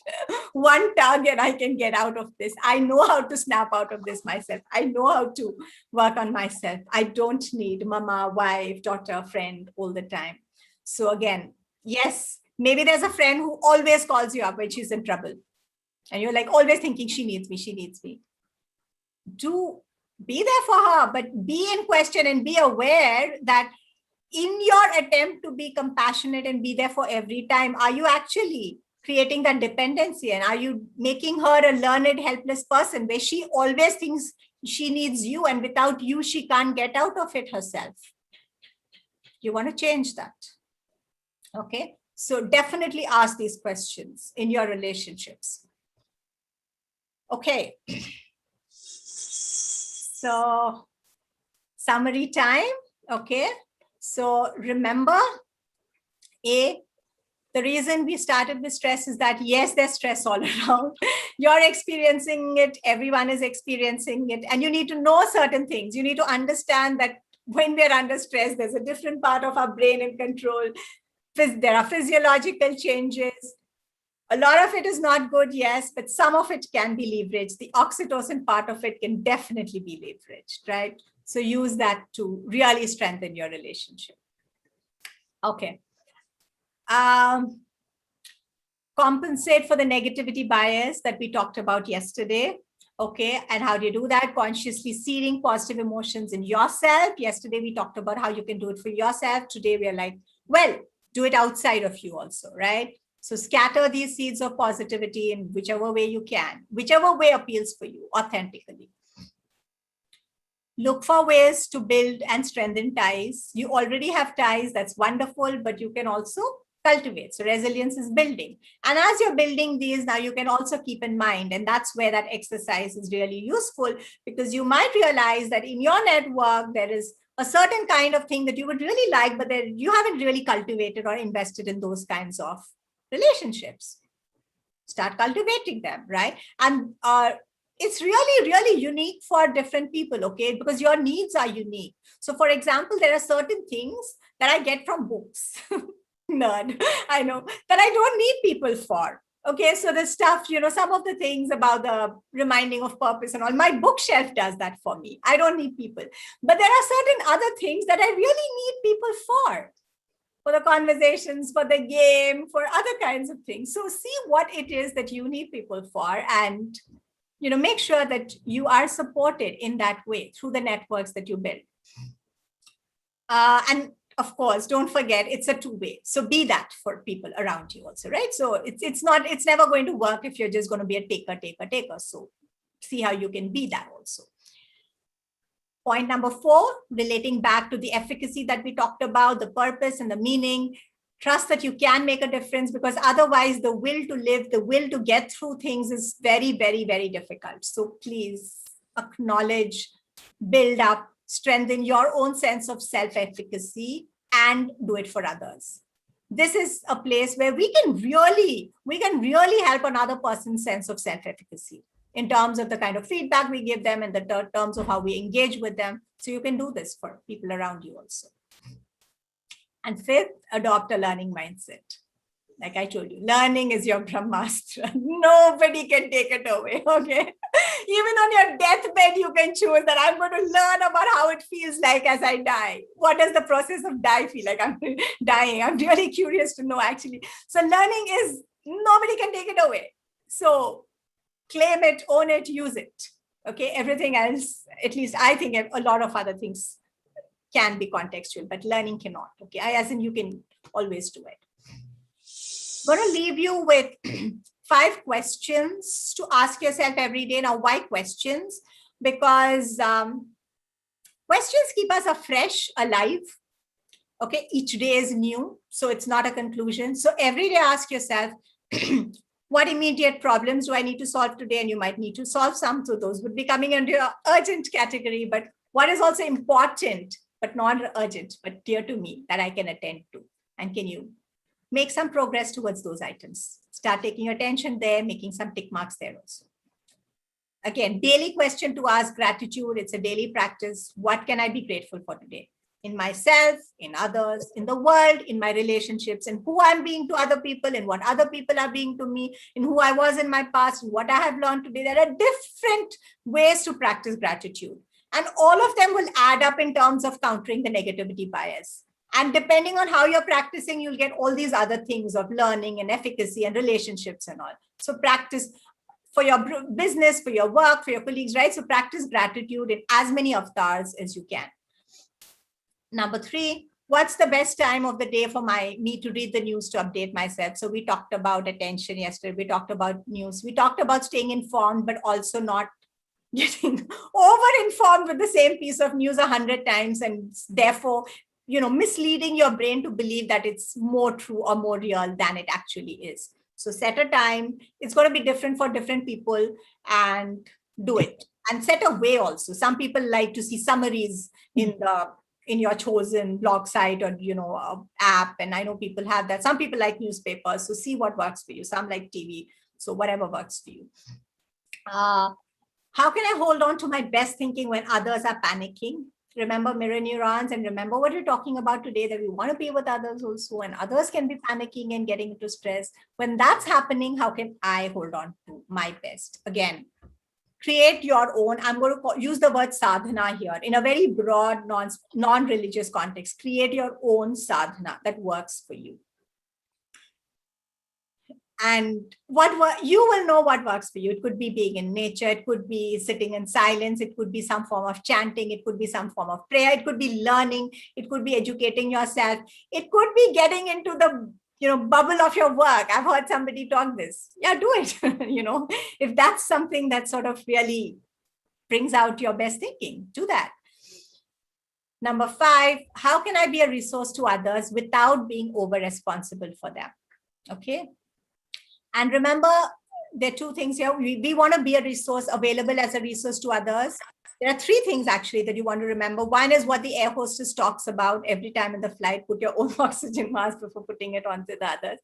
Speaker 1: one tug and I can get out of this. I know how to snap out of this myself. I know how to work on myself. I don't need mama, wife, daughter, friend all the time. So again, yes, maybe there's a friend who always calls you up when she's in trouble. And you're like always thinking she needs me, she needs me. Be there for her, but be in question and be aware that in your attempt to be compassionate and be there for every time, are you actually creating that dependency? And are you making her a learned, helpless person where she always thinks she needs you and without you, she can't get out of it herself? You want to change that. Okay. So definitely ask these questions in your relationships. Okay. So summary time. Okay. So remember, the reason we started with stress is that, yes, there's stress all around. You're experiencing it. Everyone is experiencing it. And you need to know certain things. You need to understand that when we're under stress, there's a different part of our brain in control. There are physiological changes. A lot of it is not good, yes, but some of it can be leveraged. The oxytocin part of it can definitely be leveraged, right? So use that to really strengthen your relationship. Okay. Compensate for the negativity bias that we talked about yesterday. Okay. And how do you do that? Consciously seeding positive emotions in yourself. Yesterday, we talked about how you can do it for yourself. Today, we are like, well, do it outside of you also, right? So scatter these seeds of positivity in whichever way you can, whichever way appeals for you authentically. Look for ways to build and strengthen ties. You already have ties, that's wonderful, but you can also cultivate. So resilience is building. And as you're building these, now you can also keep in mind, and that's where that exercise is really useful, because you might realize that in your network, there is a certain kind of thing that you would really like, but that you haven't really cultivated or invested in those kinds of relationships. Start cultivating them, right? And it's really, really unique for different people, okay? Because your needs are unique. So for example, there are certain things that I get from books. Nerd, I know, that I don't need people for. Okay, so the stuff, some of the things about the reminding of purpose and all, my bookshelf does that for me. I don't need people. But there are certain other things that I really need people for the conversations, for the game, for other kinds of things. So see what it is that you need people for, and make sure that you are supported in that way through the networks that you build. And of course, don't forget, it's a two-way. So be that for people around you also, right? So it's never going to work if you're just going to be a taker. So see how you can be that also. Point number 4, relating back to the efficacy that we talked about, the purpose and the meaning. Trust that you can make a difference, because otherwise the will to live, the will to get through things is very, very, very difficult. So please acknowledge, build up, strengthen your own sense of self-efficacy and do it for others. This is a place where we can really help another person's sense of self-efficacy in terms of the kind of feedback we give them and the terms of how we engage with them. So you can do this for people around you also. And fifth, adopt a learning mindset. Like I told you, learning is your Brahmastra. Nobody can take it away, okay? Even on your deathbed, you can choose that I'm going to learn about how it feels like as I die. What does the process of die feel like? I'm dying. I'm really curious to know, actually. So learning is, nobody can take it away. So claim it, own it, use it, okay? Everything else, at least I think a lot of other things can be contextual, but learning cannot, okay? As in you can always do it. I'm going to leave you with 5 questions to ask yourself every day. Now, why questions? Because questions keep us fresh, alive. Okay, each day is new, so it's not a conclusion. So every day ask yourself, what immediate problems do I need to solve today? And you might need to solve some, so those would be coming under your urgent category. But what is also important, but not urgent, but dear to me, that I can attend to? And can you make some progress towards those items? Start taking your attention there, making some tick marks there also. Again, daily question to ask, gratitude. It's a daily practice. What can I be grateful for today? In myself, in others, in the world, in my relationships, and who I'm being to other people, and what other people are being to me, and who I was in my past, and what I have learned today. There are different ways to practice gratitude. And all of them will add up in terms of countering the negativity bias. And depending on how you're practicing, you'll get all these other things of learning and efficacy and relationships and all. So practice for your business, for your work, for your colleagues, right? So practice gratitude in as many avatars as you can. Number 3, what's the best time of the day for me to read the news to update myself? So we talked about attention yesterday. We talked about news. We talked about staying informed, but also not getting over-informed with the same piece of news 100 times, and therefore, misleading your brain to believe that it's more true or more real than it actually is. So set a time. It's going to be different for different people, and do it. And set a way also. Some people like to see summaries in your chosen blog site or app, and I know people have that. Some people like newspapers, so see what works for you. Some like TV, so whatever works for you. How can I hold on to my best thinking when others are panicking? Remember mirror neurons, and remember what we're talking about today, that we want to be with others also, and others can be panicking and getting into stress. When that's happening, how can I hold on to my best? Again, create your own. I'm going to use the word sadhana here in a very broad, non-religious context. Create your own sadhana that works for you. And you will know what works for you. It could be being in nature. It could be sitting in silence. It could be some form of chanting. It could be some form of prayer. It could be learning. It could be educating yourself. It could be getting into the bubble of your work. I've heard somebody talk this. Yeah, do it. If that's something that sort of really brings out your best thinking, do that. Number 5, how can I be a resource to others without being over responsible for them? Okay. And remember, there are 2 things here. We want to be a resource, available as a resource to others. There are 3 things actually that you want to remember. One is what the air hostess talks about every time in the flight: put your own oxygen mask before putting it onto the others.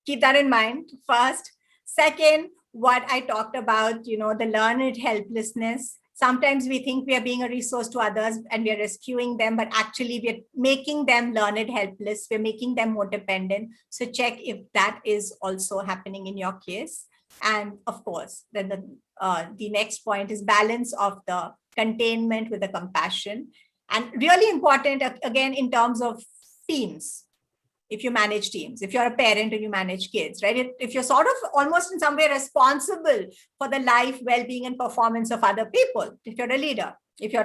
Speaker 1: Keep that in mind first. Second, what I talked about, the learned helplessness. Sometimes we think we are being a resource to others and we are rescuing them, but actually we're making them learned helpless. We're making them more dependent. So check if that is also happening in your case. And of course, then the next point is balance of the containment with the compassion. And really important, again, in terms of teams. If you manage teams, if you're a parent and you manage kids, right? If you're sort of almost in some way responsible for the life, well-being, and performance of other people, if you're a leader, if you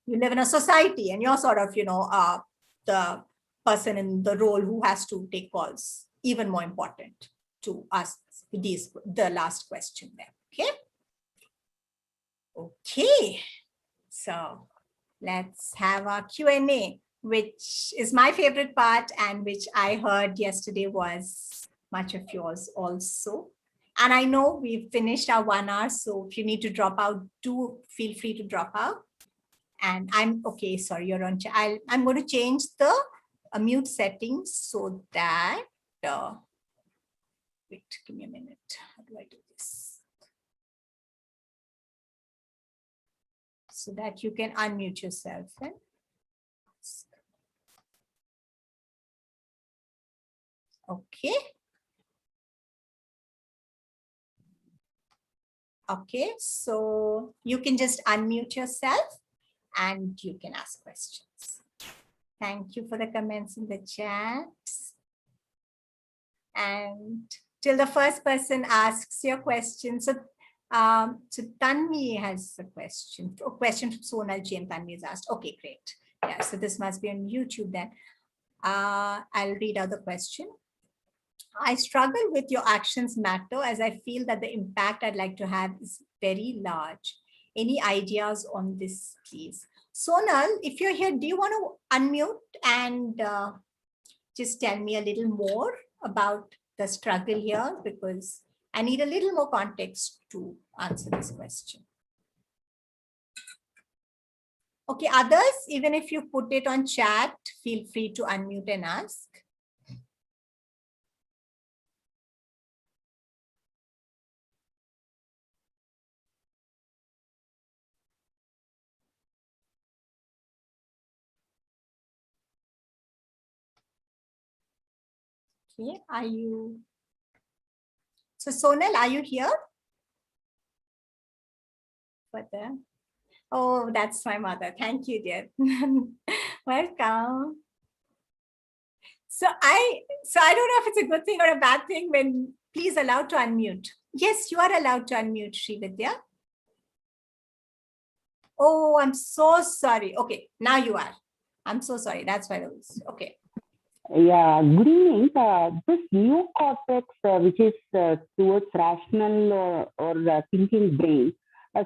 Speaker 1: live in a society and you're sort of, the person in the role who has to take calls, even more important to ask the last question there, Okay. So let's have our Q&A, which is my favorite part and which I heard yesterday was much of yours also. And I know we've finished our 1 hour, so if you need to drop out, do feel free to drop out. And okay, sorry, you're on. I'm going to change the mute settings so that, wait, give me a minute. How do I do this? So that you can unmute yourself. Okay. Okay, so you can just unmute yourself and you can ask questions. Thank you for the comments in the chat. And till the first person asks your question. So Tanvi has a question from Sonal Ji, and Tanvi has asked. Okay, great. Yeah, so this must be on YouTube then. I'll read out the question. I struggle with your actions matter as I feel that the impact I'd like to have is very large. Any ideas on this, please? Sonal, if you're here, do you want to unmute and just tell me a little more about the struggle here? Because I need a little more context to answer this question. Okay, others, even if you put it on chat, feel free to unmute and ask. Okay, are you? So Sonal, are you here? Oh, that's my mother. Thank you, dear. Welcome. So I don't know if it's a good thing or a bad thing when please allow to unmute. Yes, you are allowed to unmute, Srividya. Oh, I'm so sorry. Okay, now you are. I'm so sorry. That's why I was okay.
Speaker 2: Yeah, good evening. This neocortex, which is towards rational or thinking brain,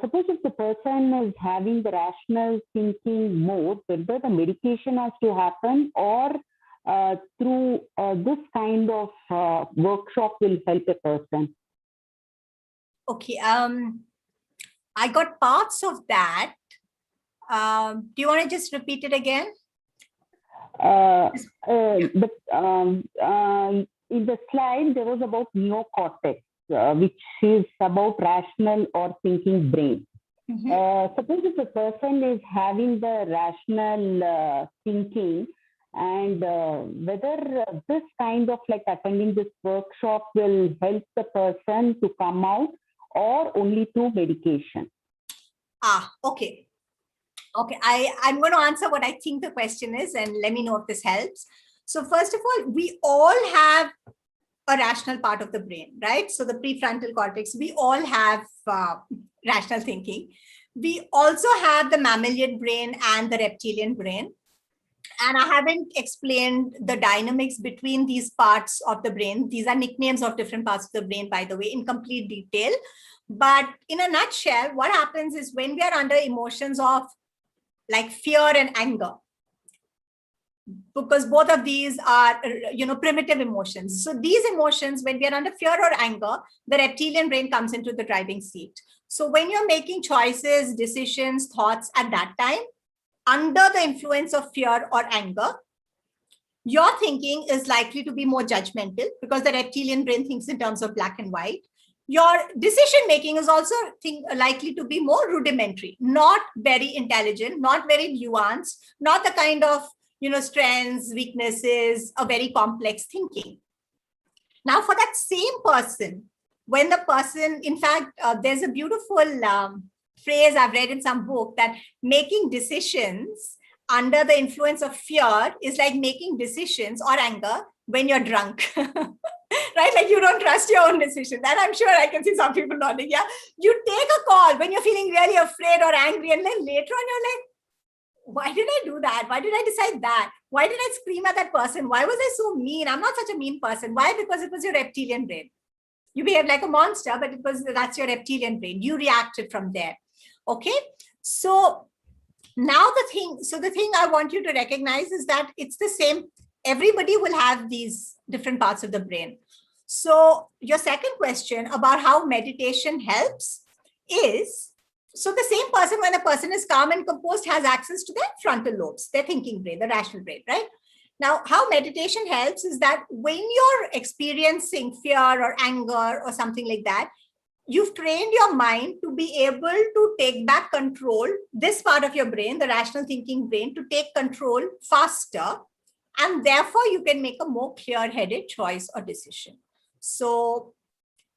Speaker 2: suppose if the person is having the rational thinking mode, whether the medication has to happen or through this kind of workshop will help a person.
Speaker 1: Okay, I got parts of that. Do you want to just repeat it again?
Speaker 2: In the slide, there was about neocortex, which is about rational or thinking brain. Suppose if a person is having the rational thinking, and whether this kind of like attending this workshop will help the person to come out or only through medication.
Speaker 1: Okay. Okay, I'm going to answer what I think the question is and let me know if this helps. So first of all, we all have a rational part of the brain, right? So the prefrontal cortex, we all have rational thinking. We also have the mammalian brain and the reptilian brain. And I haven't explained the dynamics between these parts of the brain. These are nicknames of different parts of the brain, by the way, in complete detail. But in a nutshell, what happens is when we are under emotions of like fear and anger, because both of these are, primitive emotions. So these emotions, when we are under fear or anger, the reptilian brain comes into the driving seat. So when you're making choices, decisions, thoughts at that time, under the influence of fear or anger, your thinking is likely to be more judgmental because the reptilian brain thinks in terms of black and white. Your decision making is also likely to be more rudimentary, not very intelligent, not very nuanced, not the kind of strengths, weaknesses, a very complex thinking. Now, for that same person, when the person, in fact, there's a beautiful phrase I've read in some book that making decisions under the influence of fear is like making decisions or anger when you're drunk. Right? Like you don't trust your own decisions. And I'm sure I can see some people nodding. Yeah. You take a call when you're feeling really afraid or angry, and then later on you're like, why did I do that? Why did I decide that? Why did I scream at that person? Why was I so mean? I'm not such a mean person. Why? Because it was your reptilian brain. You behave like a monster, but that's your reptilian brain. You reacted from there. Okay. So now the thing I want you to recognize is that it's the same. Everybody will have these different parts of the brain. So your second question about how meditation helps is, so the same person, when a person is calm and composed, has access to their frontal lobes, their thinking brain, the rational brain, right? Now, how meditation helps is that when you're experiencing fear or anger or something like that, you've trained your mind to be able to take back control, this part of your brain, the rational thinking brain, to take control faster And therefore, you can make a more clear-headed choice or decision. So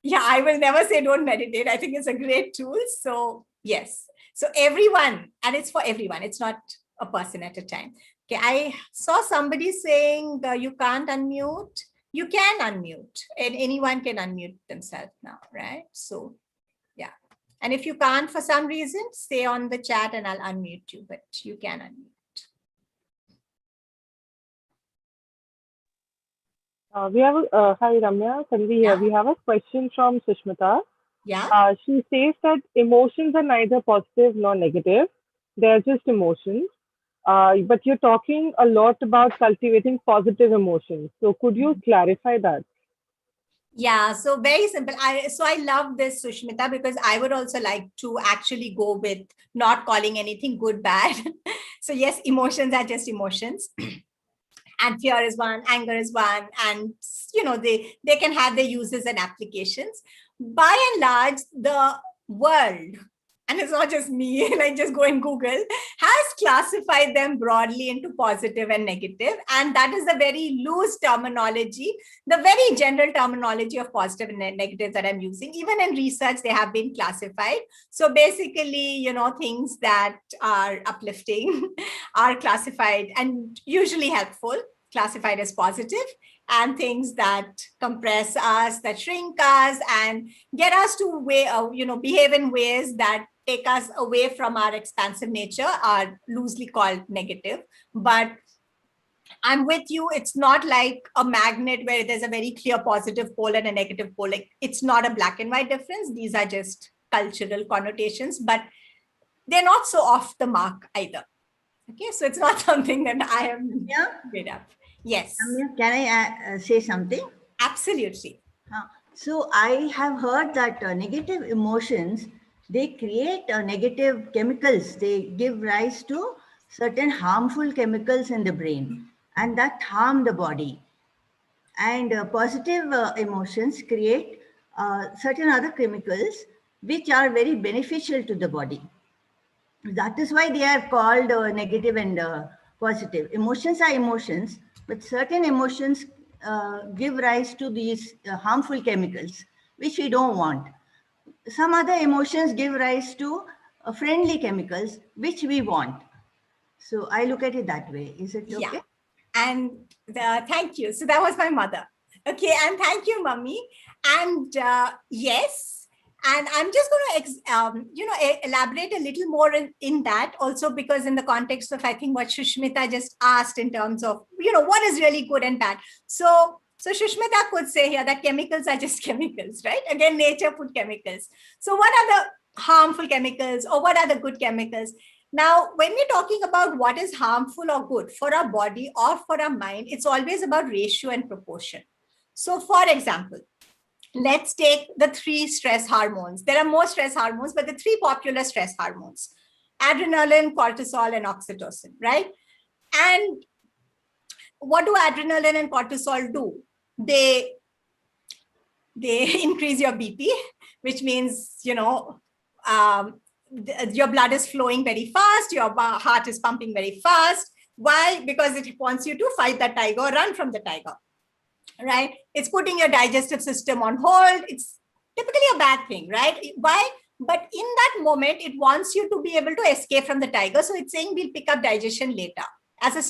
Speaker 1: yeah, I will never say don't meditate. I think it's a great tool. So yes. So everyone, and it's for everyone. It's not a person at a time. Okay, I saw somebody saying you can't unmute. You can unmute, and anyone can unmute themselves now, right? So yeah. And if you can't for some reason, stay on the chat and I'll unmute you, but you can unmute.
Speaker 3: We have, hi Ramya, Tanvi here. We have a question from Sushmita.
Speaker 1: Yeah.
Speaker 3: She says that emotions are neither positive nor negative. They're just emotions. But you're talking a lot about cultivating positive emotions. So could you clarify that?
Speaker 1: Yeah, so very simple. I love this, Sushmita, because I would also like to actually go with not calling anything good bad. So yes, emotions are just emotions. And fear is one, anger is one, and they can have their uses and applications. By and large, the world, and it's not just me, like just go and Google, has classified them broadly into positive and negative. And that is a very loose terminology, the very general terminology of positive and negative that I'm using. Even in research, they have been classified. So basically, things that are uplifting are classified and usually helpful, classified as positive, and things that compress us, that shrink us, and get us to behave in ways that take us away from our expansive nature are loosely called negative. But I'm with you. It's not like a magnet where there's a very clear positive pole and a negative pole. Like, it's not a black and white difference. These are just cultural connotations, but they're not so off the mark either. Okay, so it's not something that I am made up. Yes.
Speaker 4: Can I say something?
Speaker 1: Absolutely.
Speaker 4: So I have heard that negative emotions, they create negative chemicals. They give rise to certain harmful chemicals in the brain, and that harm the body. And positive emotions create certain other chemicals which are very beneficial to the body. That is why they are called negative and positive. Emotions are emotions, but certain emotions give rise to these harmful chemicals, which we don't want. Some other emotions give rise to friendly chemicals, which we want. So I look at it that way. Is it okay?
Speaker 1: Yeah. And thank you. So that was my mother. Okay. And thank you, Mummy. And yes. And I'm just going to, elaborate a little more in that also, because in the context of, I think, what Shushmita just asked in terms of, what is really good and bad. So Shushmita could say here that chemicals are just chemicals, right? Again, nature put chemicals. So what are the harmful chemicals or what are the good chemicals? Now, when we're talking about what is harmful or good for our body or for our mind, it's always about ratio and proportion. So for example, let's take the 3 stress hormones. There are more stress hormones, but the 3 popular stress hormones: adrenaline, cortisol, and oxytocin, right? And what do adrenaline and cortisol do? They increase your BP, which means, your blood is flowing very fast, your heart is pumping very fast. Why? Because it wants you to fight the tiger or run from the tiger, right? It's putting your digestive system on hold. It's typically a bad thing, right? Why? But in that moment, it wants you to be able to escape from the tiger. So it's saying we'll pick up digestion later, as a,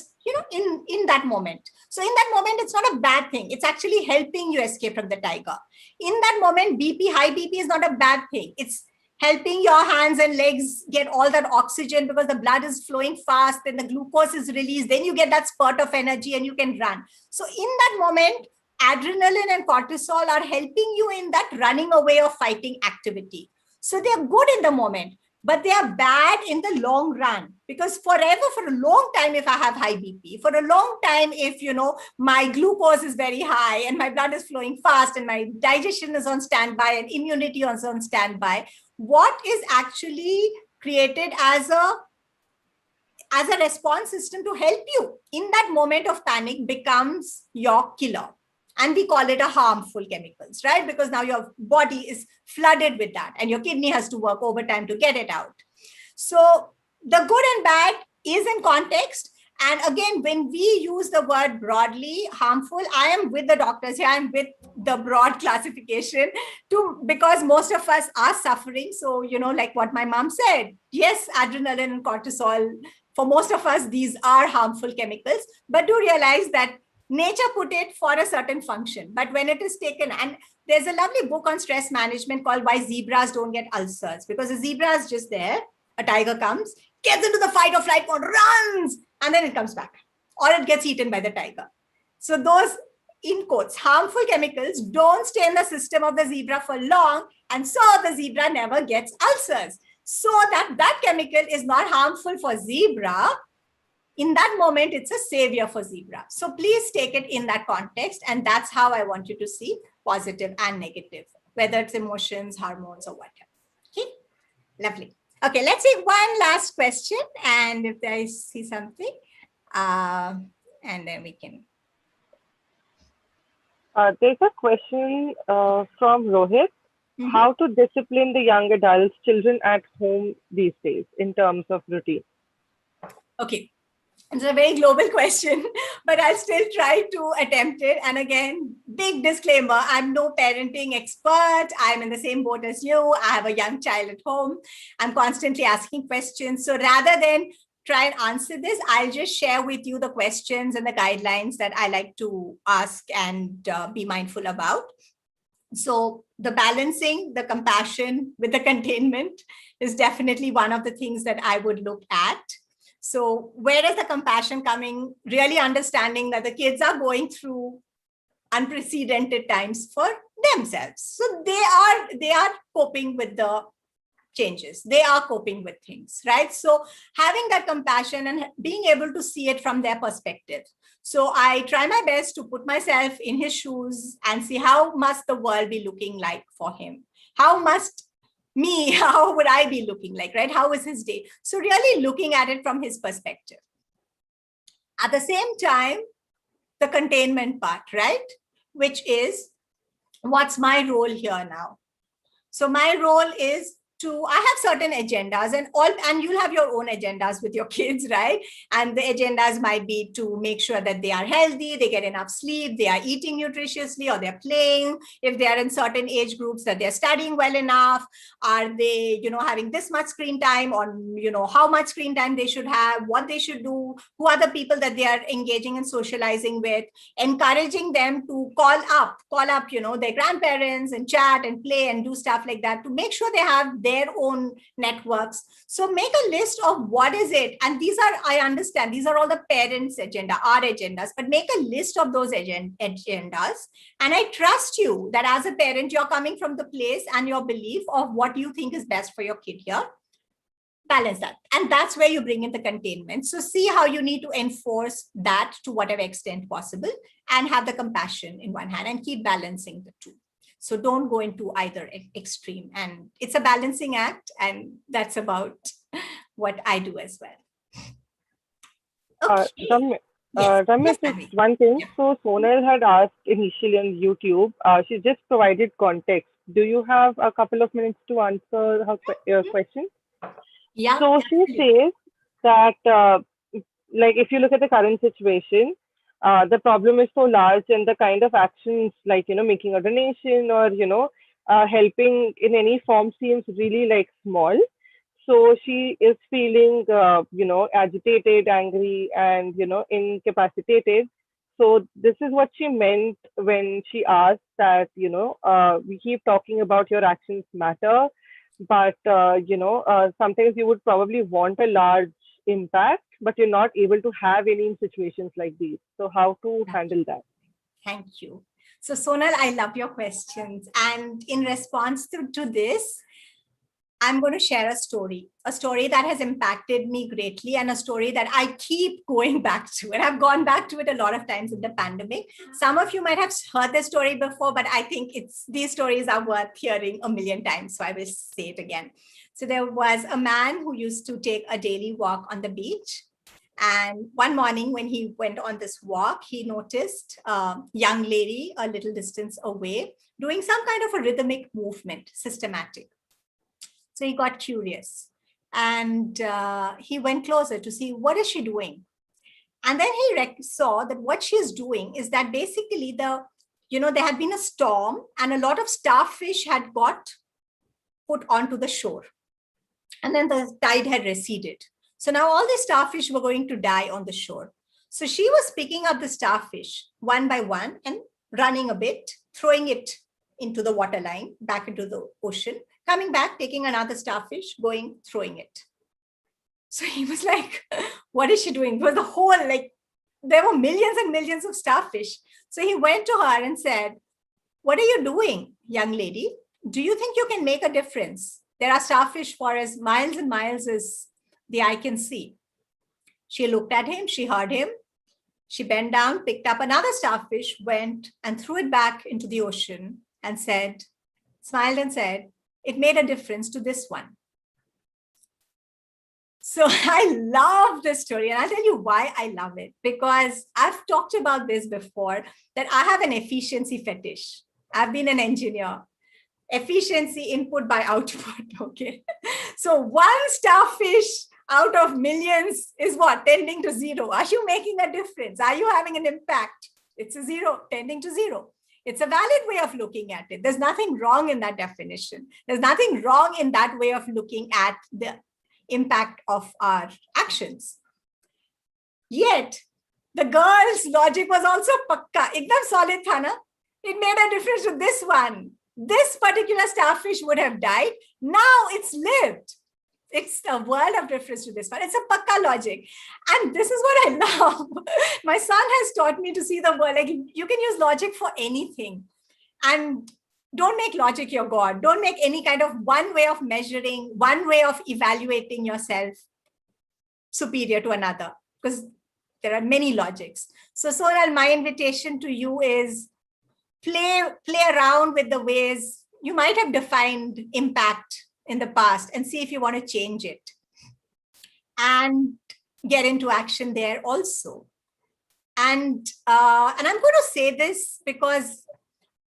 Speaker 1: in that moment. So in that moment, it's not a bad thing. It's actually helping you escape from the tiger. In that moment, high BP is not a bad thing. It's helping your hands and legs get all that oxygen because the blood is flowing fast, then the glucose is released, then you get that spurt of energy and you can run. So in that moment, adrenaline and cortisol are helping you in that running away or fighting activity. So they're good in the moment, but they are bad in the long run, because forever, for a long time, if I have high BP, for a long time, if my glucose is very high and my blood is flowing fast and my digestion is on standby and immunity is on standby, what is actually created as a response system to help you in that moment of panic becomes your killer. And we call it a harmful chemicals, right? Because now your body is flooded with that and your kidney has to work overtime to get it out. So the good and bad is in context. And again, when we use the word broadly harmful, I am with the doctors here. I'm with the broad classification too, because most of us are suffering. So, like what my mom said, yes, adrenaline and cortisol, for most of us, these are harmful chemicals, but do realize that nature put it for a certain function. But when it is taken, and there's a lovely book on stress management called Why Zebras Don't Get Ulcers, because a zebra is just there, a tiger comes, gets into the fight or flight mode, runs, and then it comes back, or it gets eaten by the tiger. So those, in quotes, harmful chemicals don't stay in the system of the zebra for long, and so the zebra never gets ulcers. So that chemical is not harmful for zebra. In that moment, it's a savior for zebra. So please take it in that context, and that's how I want you to see positive and negative, whether it's emotions, hormones, or whatever. Okay, lovely. Okay, let's see one last question, and if I see something, and then we can.
Speaker 3: There's a question from Rohit.
Speaker 1: Mm-hmm.
Speaker 3: How to discipline the young adults, children at home these days in terms of routine?
Speaker 1: Okay. It's a very global question, but I'll still try to attempt it. And again, big disclaimer, I'm no parenting expert. I'm in the same boat as you. I have a young child at home. I'm constantly asking questions. So rather than try and answer this, I'll just share with you the questions and the guidelines that I like to ask and be mindful about. So the balancing, the compassion with the containment is definitely one of the things that I would look at. So where is the compassion coming? Really understanding that the kids are going through unprecedented times for themselves. So they are coping with the changes. They are coping with things, right? So having that compassion and being able to see it from their perspective. So I try my best to put myself in his shoes and see how must the world be looking like for him? How would I be looking like, right? How is his day? So really looking at it from his perspective. At the same time, the containment part, right? Which is, what's my role here now? So my role is I have certain agendas, and you'll have your own agendas with your kids, right? And the agendas might be to make sure that they are healthy, they get enough sleep, they are eating nutritiously, or they're playing. If they are in certain age groups, that they're studying well enough. Are they, having this much screen time, or, how much screen time they should have, what they should do, who are the people that they are engaging and socializing with, encouraging them to call up, their grandparents and chat and play and do stuff like that to make sure they have their own networks. So make a list of what is it. And I understand, these are all the parents' agenda, our agendas, but make a list of those agendas. And I trust you that as a parent, you're coming from the place and your belief of what you think is best for your kid here. Balance that. And that's where you bring in the containment. So see how you need to enforce that to whatever extent possible, and have the compassion in one hand and keep balancing the two. So don't go into either extreme. And it's a balancing act. And that's about what I do as well.
Speaker 3: Okay. Ramesh, just one thing. Yeah. So Sonal had asked initially on YouTube, she just provided context. Do you have a couple of minutes to answer her question?
Speaker 1: Yeah.
Speaker 3: So she says that, if you look at the current situation, the problem is so large, and the kind of actions like, making a donation or, helping in any form seems really small. So she is feeling, agitated, angry, and, incapacitated. So this is what she meant when she asked that, we keep talking about your actions matter, but, sometimes you would probably want a large impact, but you're not able to have any in situations like these. So how to handle that?
Speaker 1: Thank you. So Sonal, I love your questions. And in response to this, I'm going to share a story that has impacted me greatly, and a story that I keep going back to. And I've gone back to it a lot of times in the pandemic. Some of you might have heard this story before, but I think these stories are worth hearing a million times. So I will say it again. So there was a man who used to take a daily walk on the beach. And one morning when he went on this walk, he noticed a young lady a little distance away doing some kind of a rhythmic movement, systematic. So he got curious, and he went closer to see what is she doing. And then he saw that what she's doing is that basically there had been a storm and a lot of starfish had got put onto the shore. And then the tide had receded. So now all the starfish were going to die on the shore. So she was picking up the starfish one by one and running a bit, throwing it into the water line, back into the ocean, coming back, taking another starfish, going, throwing it. So he was like, what is she doing? It was the whole, there were millions and millions of starfish. So he went to her and said, what are you doing, young lady? Do you think you can make a difference? There are starfish for as miles and miles as the eye can see. She looked at him, she heard him. She bent down, picked up another starfish, went and threw it back into the ocean and smiled and said, it made a difference to this one. So I love this story, and I'll tell you why I love it, because I've talked about this before, that I have an efficiency fetish. I've been an engineer. Efficiency, input by output, okay? So one starfish out of millions is what? Tending to zero. Are you making a difference? Are you having an impact? It's a zero, tending to zero. It's a valid way of looking at it. There's nothing wrong in that definition. There's nothing wrong in that way of looking at the impact of our actions. Yet, the girl's logic was also pakka, ekdam solid tha na? It made a difference to this one. This particular starfish would have died. Now it's lived. It's a world of difference to this one. It's a pakka logic. And this is what I love. My son has taught me to see the world. Like, you can use logic for anything. And don't make logic your God. Don't make any kind of one way of measuring, one way of evaluating yourself superior to another, because there are many logics. So Sonal, my invitation to you is play around with the ways you might have defined impact in the past and see if you want to change it and get into action there also. And I'm going to say this because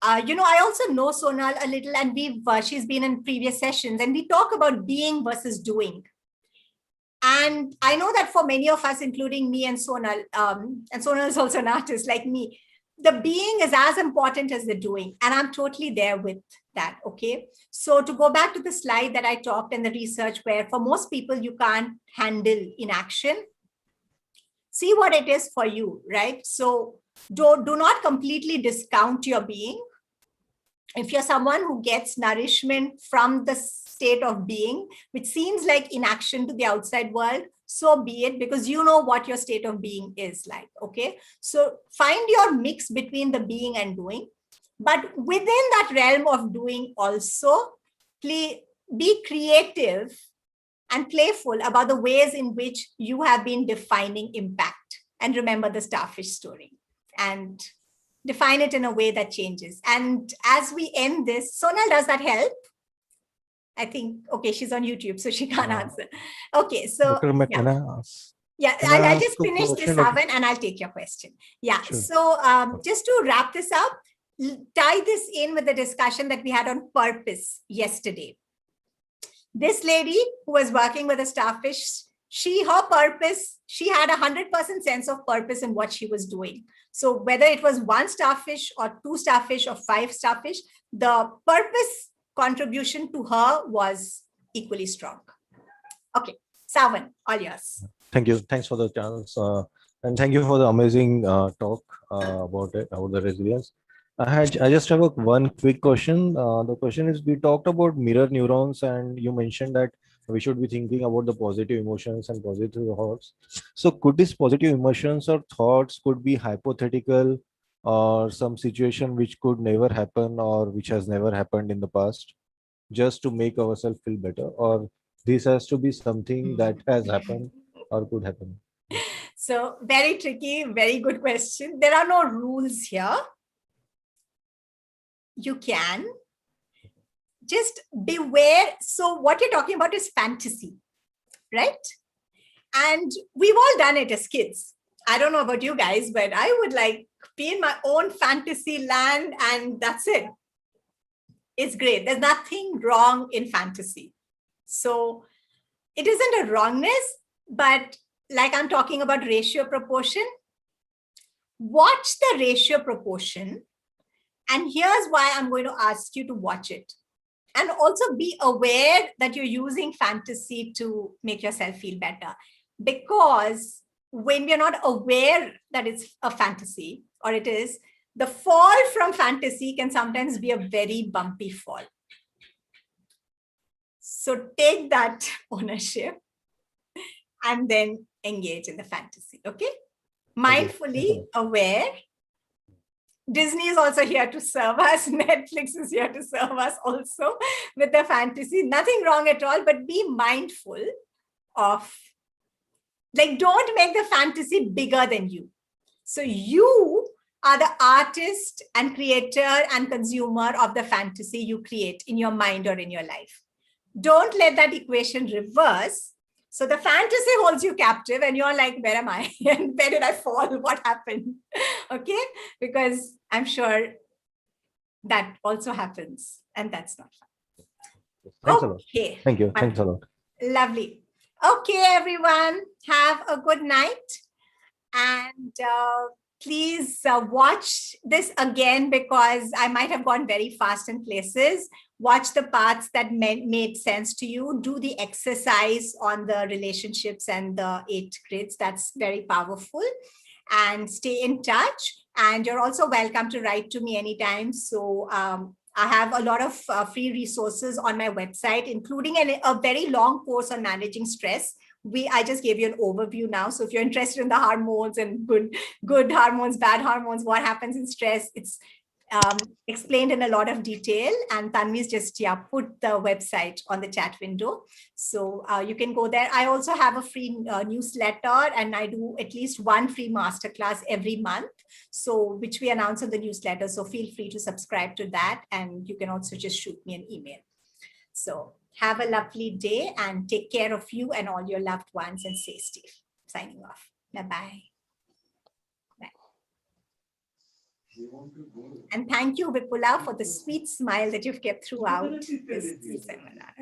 Speaker 1: I also know Sonal a little, and she's been in previous sessions, and we talk about being versus doing. And I know that for many of us, including me and Sonal is also an artist like me, the being is as important as the doing. And I'm totally there with that, okay? So to go back to the slide that I talked and the research where for most people, you can't handle inaction. See what it is for you, right? So do not completely discount your being. If you're someone who gets nourishment from the state of being, which seems like inaction to the outside world, so be it, because you know what your state of being is like, okay? So find your mix between the being and doing, but within that realm of doing also, be creative and playful about the ways in which you have been defining impact. And remember the starfish story and define it in a way that changes. And as we end this, Sonal, does that help? I think, okay, she's on YouTube, so she can't answer. Okay, so I'll just finish this, Savan, and I'll take your question. Yeah, sure. So just to wrap this up, tie this in with the discussion that we had on purpose yesterday. This lady who was working with a starfish, her purpose, she had 100% sense of purpose in what she was doing. So whether it was one starfish or two starfish or five starfish, the purpose contribution to her was equally strong. Okay, Savan, all yours.
Speaker 5: Thank you. Thanks for the chance. And thank you for the amazing talk about the resilience. I just have one quick question. The question is, we talked about mirror neurons, and you mentioned that we should be thinking about the positive emotions and positive thoughts. So could these positive emotions or thoughts could be hypothetical or some situation which could never happen or which has never happened in the past, just to make ourselves feel better? Or this has to be something that has happened or could happen?
Speaker 1: So very tricky, very good question. There are no rules here. You can just beware. So what you're talking about is fantasy, right? And we've all done it as kids. I don't know about you guys, but I would be in my own fantasy land, and that's it. It's great. There's nothing wrong in fantasy. So it isn't a wrongness, but like I'm talking about ratio proportion, watch the ratio proportion. And here's why I'm going to ask you to watch it. And also be aware that you're using fantasy to make yourself feel better. Because when we're not aware that it's a fantasy, or it is, the fall from fantasy can sometimes be a very bumpy fall. So take that ownership and then engage in the fantasy, okay? Mindfully aware. Disney is also here to serve us. Netflix is here to serve us also with the fantasy. Nothing wrong at all, but be mindful of, like, don't make the fantasy bigger than you. So you are the artist and creator and consumer of the fantasy you create in your mind or in your life. Don't let that equation reverse. So the fantasy holds you captive and you're like, where am I? And where did I fall? What happened? Okay? Because I'm sure that also happens and that's not fun.
Speaker 5: Thanks a lot.
Speaker 1: Okay.
Speaker 5: Thank you. Thanks a lot.
Speaker 1: Lovely. Okay, everyone. Have a good night. And please watch this again because I might have gone very fast in places. Watch the parts that made sense to you. Do the exercise on the relationships and the 8 grids. That's very powerful. And stay in touch. And you're also welcome to write to me anytime. So I have a lot of free resources on my website, including a very long course on managing stress. I just gave you an overview now. So if you're interested in the hormones and good hormones, bad hormones, what happens in stress, it's explained in a lot of detail. And Tanvi's just put the website on the chat window. So you can go there. I also have a free newsletter and I do at least one free masterclass every month. So which we announce in the newsletter. So feel free to subscribe to that. And you can also just shoot me an email. So have a lovely day and take care of you and all your loved ones and stay safe. Signing off. Bye-bye. Bye. And thank you, Vipula, for the sweet smile that you've kept throughout this seminar.